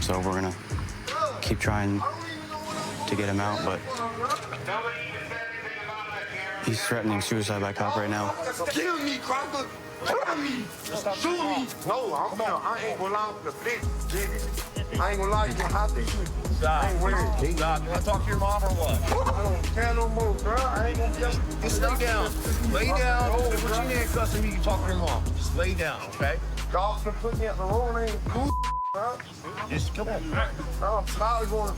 So we're gonna keep trying to get him out, but he's threatening suicide by cop right now. Kill me, Crocker. Kill me. Shoot me. No, I ain't gonna lie with the bitch. I ain't gonna lie, you gonna have to shoot me. I ain't worried. Stop. You want to talk to your mom or what? I don't care no more, bro. I ain't gonna get you. Just lay down. Lay down. Put your handcuffs and you can talk to your mom. Just lay down, okay? Y'all finna put me at the road, ain't cool, bro. Just come on. Bro, I'm probably gonna...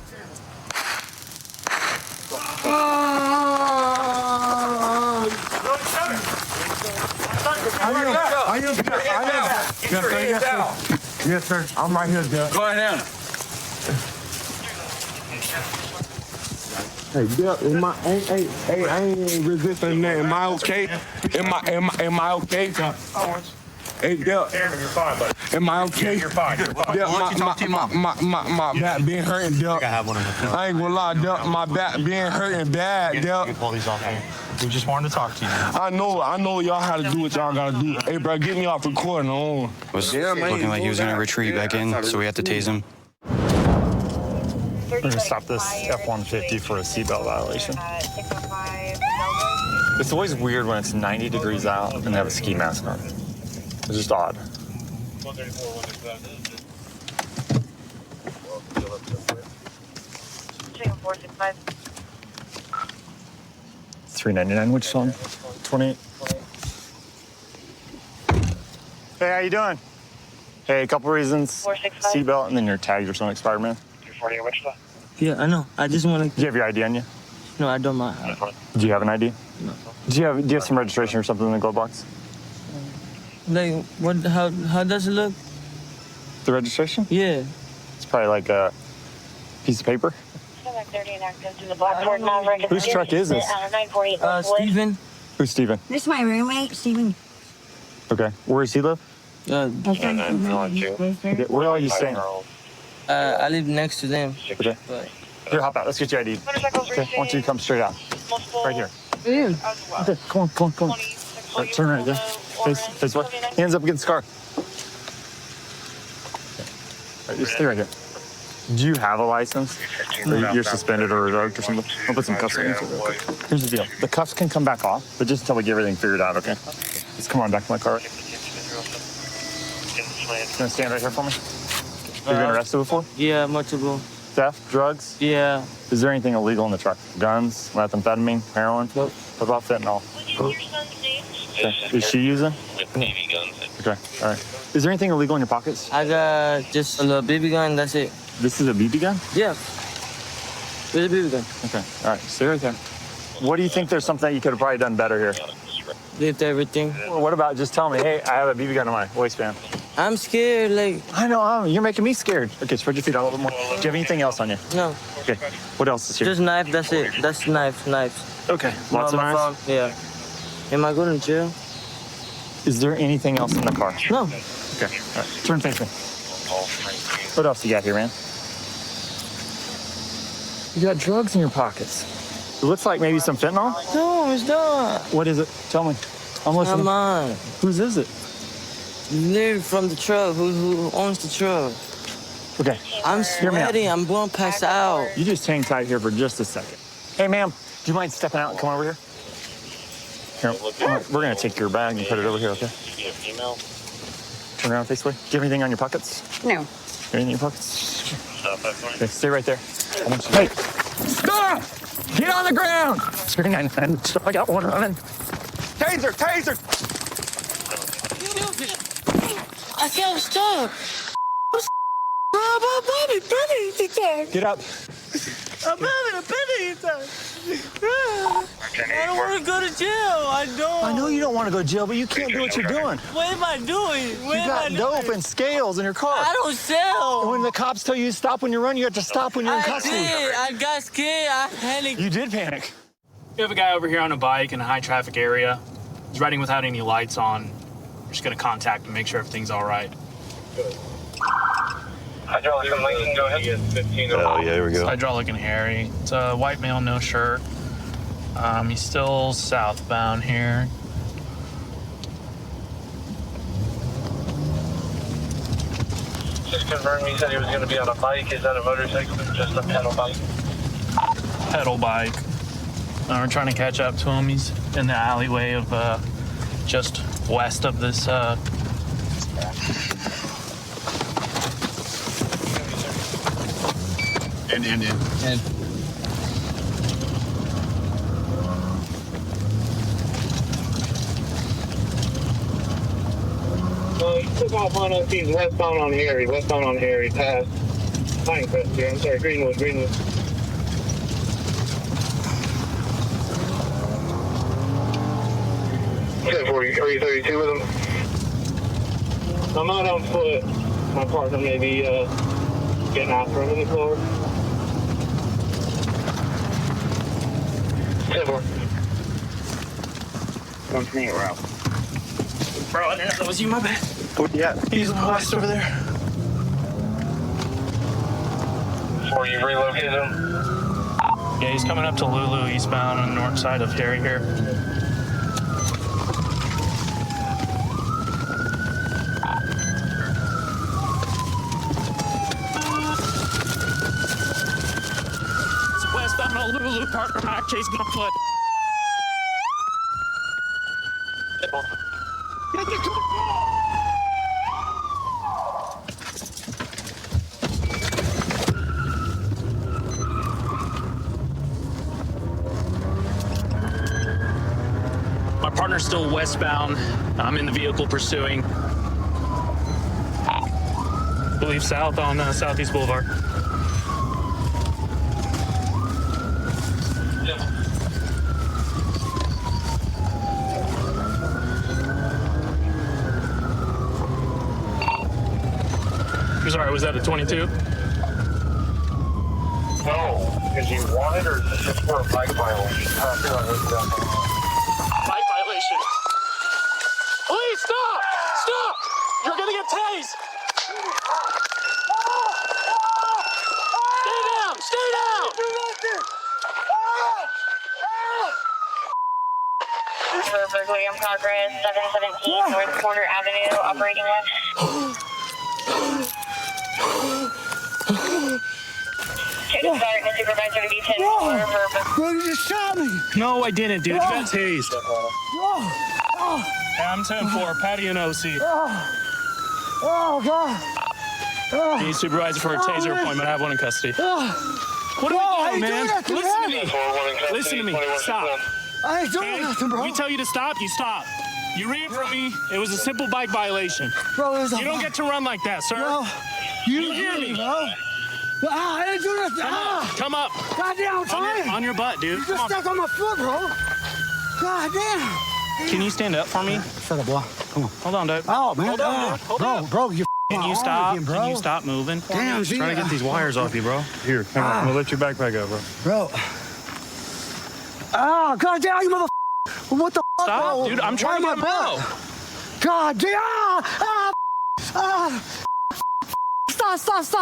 Yes, sir. I'm right here, Dale. Go ahead. Hey, Dale, hey, I ain't resisting that. Am I okay? Am I okay? Hey, Dale. Cameron, you're fine, buddy. Am I okay? You're fine. You're fine. Dale, I'll let you talk to your mom. my back been hurting, Dale. I have one in the front. I ain't gonna lie, Dale. My back been hurting bad, Dale. You can pull these off here. We just wanted to talk to you. I know y'all how to do what y'all gotta do. Hey, bro, get me off recording. It was looking like he was gonna retreat back in, so we had to tase him. We're gonna stop this F-150 for a seatbelt violation. It's always weird when it's 90 degrees out and they have a ski mask on. It's just odd. 399, which song? 28. Hey, how you doing? Hey, a couple reasons. Seatbelt and then your tags or something expired, man. 240 Wichita. Yeah, I know. I just want to. Do you have your ID on you? No, I don't mind. Do you have an ID? No. Do you have some registration or something in the glove box? Like, what? How does it look? The registration? Yeah. It's probably like a piece of paper. Whose truck is this? Steven. Who's Steven? This is my roommate, Steven. Okay. Where does he live? Okay. Okay. Where are you staying? I live next to them. Okay. But Here, hop out. Let's get your ID. Okay. I want you to come straight out. Right here. Okay. Come on. All right, turn right there. Face what? Hands up against the car. All right, just stay right here. Do you have a license? Or you're suspended or revoked or something? I'll put some cuffs on you. Here's the deal. The cuffs can come back off, but just until we get everything figured out, okay? Just come on back to my car. Gonna stand right here for me? Have you been arrested before? yeah, multiple. Theft, drugs? Yeah. Is there anything illegal in the truck? Guns, methamphetamine, heroin? Nope. What about fentanyl? Okay. Is she using? Navy guns. Okay, all right. Is there anything illegal in your pockets? I got just a little BB gun. That's it. This is a BB gun? Yeah. It's a BB gun. Okay, all right. Stay right there. What do you think there's something you could have probably done better here? Lift everything. Well, what about just tell me, hey, I have a BB gun in my waistband? I'm scared. Like I know, you're making me scared. Okay, spread your feet out a little bit more. Do you have anything else on you? no, Okay, what else is here? just knife. That's it. That's knives. Okay, lots of My knives? phone. Yeah. Am I going to jail? Is there anything else in the car? No. Okay, all right, turn face me. What else you got here, man? You got drugs in your pockets. It looks like maybe some fentanyl. No, it's not. What is it? Tell me. I'm listening. Come on. Whose is it? Live from the truck. Who owns the truck? Okay. I'm Hear me out. sweating. I'm going to pass out. You just hang tight here for just a second. Hey, ma'am, do you mind stepping out and come over here? Here, we're gonna take your bag and put it over here, okay? Turn around, face away. Do you have anything on your pockets? No. Anything in your pockets? Okay, stay right there. I want you. Hey, stop! Get on the ground! 39, I got one running. Taser! I feel stuck. Get up. I'm having a panic attack. I don't want to go to jail. I don't. I know you don't want to go to jail, but you can't do what you're doing. What am I doing? You got dope and scales in your car. I don't sell. And when the cops tell you to stop when you run, you have to stop when you're in custody. I got scared. I panicked. You did panic. We have a guy over here on a bike in a high traffic area. He's riding without any lights on. We're just gonna contact him, make sure everything's all right. Hydraulic and Lincoln, go ahead. Oh, yeah, here we It's go. Hydraulic and Harry. It's a white male, no shirt. He's still southbound here. Just confirm you said he was going to be on a bike. Is that a motorcycle or just a pedal bike? Pedal bike. We're trying to catch up to him. He's in the alleyway of just west of this. And. He took off on us. He's westbound on Harry. Past Pinecrest here. I'm sorry, Greenwood. 32 with him. I'm out on foot. My partner may be getting after him in the car. 10-4. 128, we're out. Bro, I didn't know that was you. My bad. Yeah. He's in the west over there. Before you relocate him? Yeah, he's coming up to Lulu eastbound on the north side of Harry here. It's westbound on Lulu Parker, not chasing on foot. My partner's still westbound. I'm in the vehicle pursuing. I believe south on Southeast Boulevard. Sorry, was that a 22? No. Is he wanted or is this just for a bike violation? Bike violation. Please stop! Stop! You're gonna get tased! Stay down! Stay down! For burglary in progress, 717 North Porter Avenue, operating one. Check the sergeant and supervisor to be 10-4 for Bro, you just shot me. No, I didn't, dude. You got tased. Oh, Hey, I'm 10-4, Patty and OC. oh God. Oh. Need supervisor for a taser appointment. I have one in custody. What are Bro, we doing, man? that to Listen to me? me. Listen to me. Stop. I ain't doing Okay? nothing, bro. We tell you to stop, you stop. You ran from me. It was a simple bike violation. Bro, it was You don't get to run like that, sir. Bro, you hear me, bro. I didn't do nothing. Come up. Goddamn, I'm trying. On your butt, dude. You Come just on. stepped on my foot, bro. Goddamn. Can you stand up for me? Shut up, boy. Come on. Hold on, dude. Oh, man. Hold on, dude. Hold bro, on. bro, you Can you stop? Can you stop moving? For Damn, me? G, Trying to get these wires off you, bro. Here, hang on. I'm gonna lift your backpack up, bro. Bro. Ah, goddamn, you mother. What the fuck, Stop, bro? dude. I'm trying to Why get my him butt? out. God damn.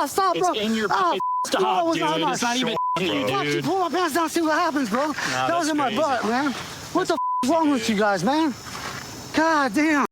Stop, bro. It's in your. Ah, Stop, no, dude. It's not even in you, Fuck, you dude. pull my pants down, see what happens, bro. That was that's in my crazy. butt, man. What the is wrong with you guys, man? God damn.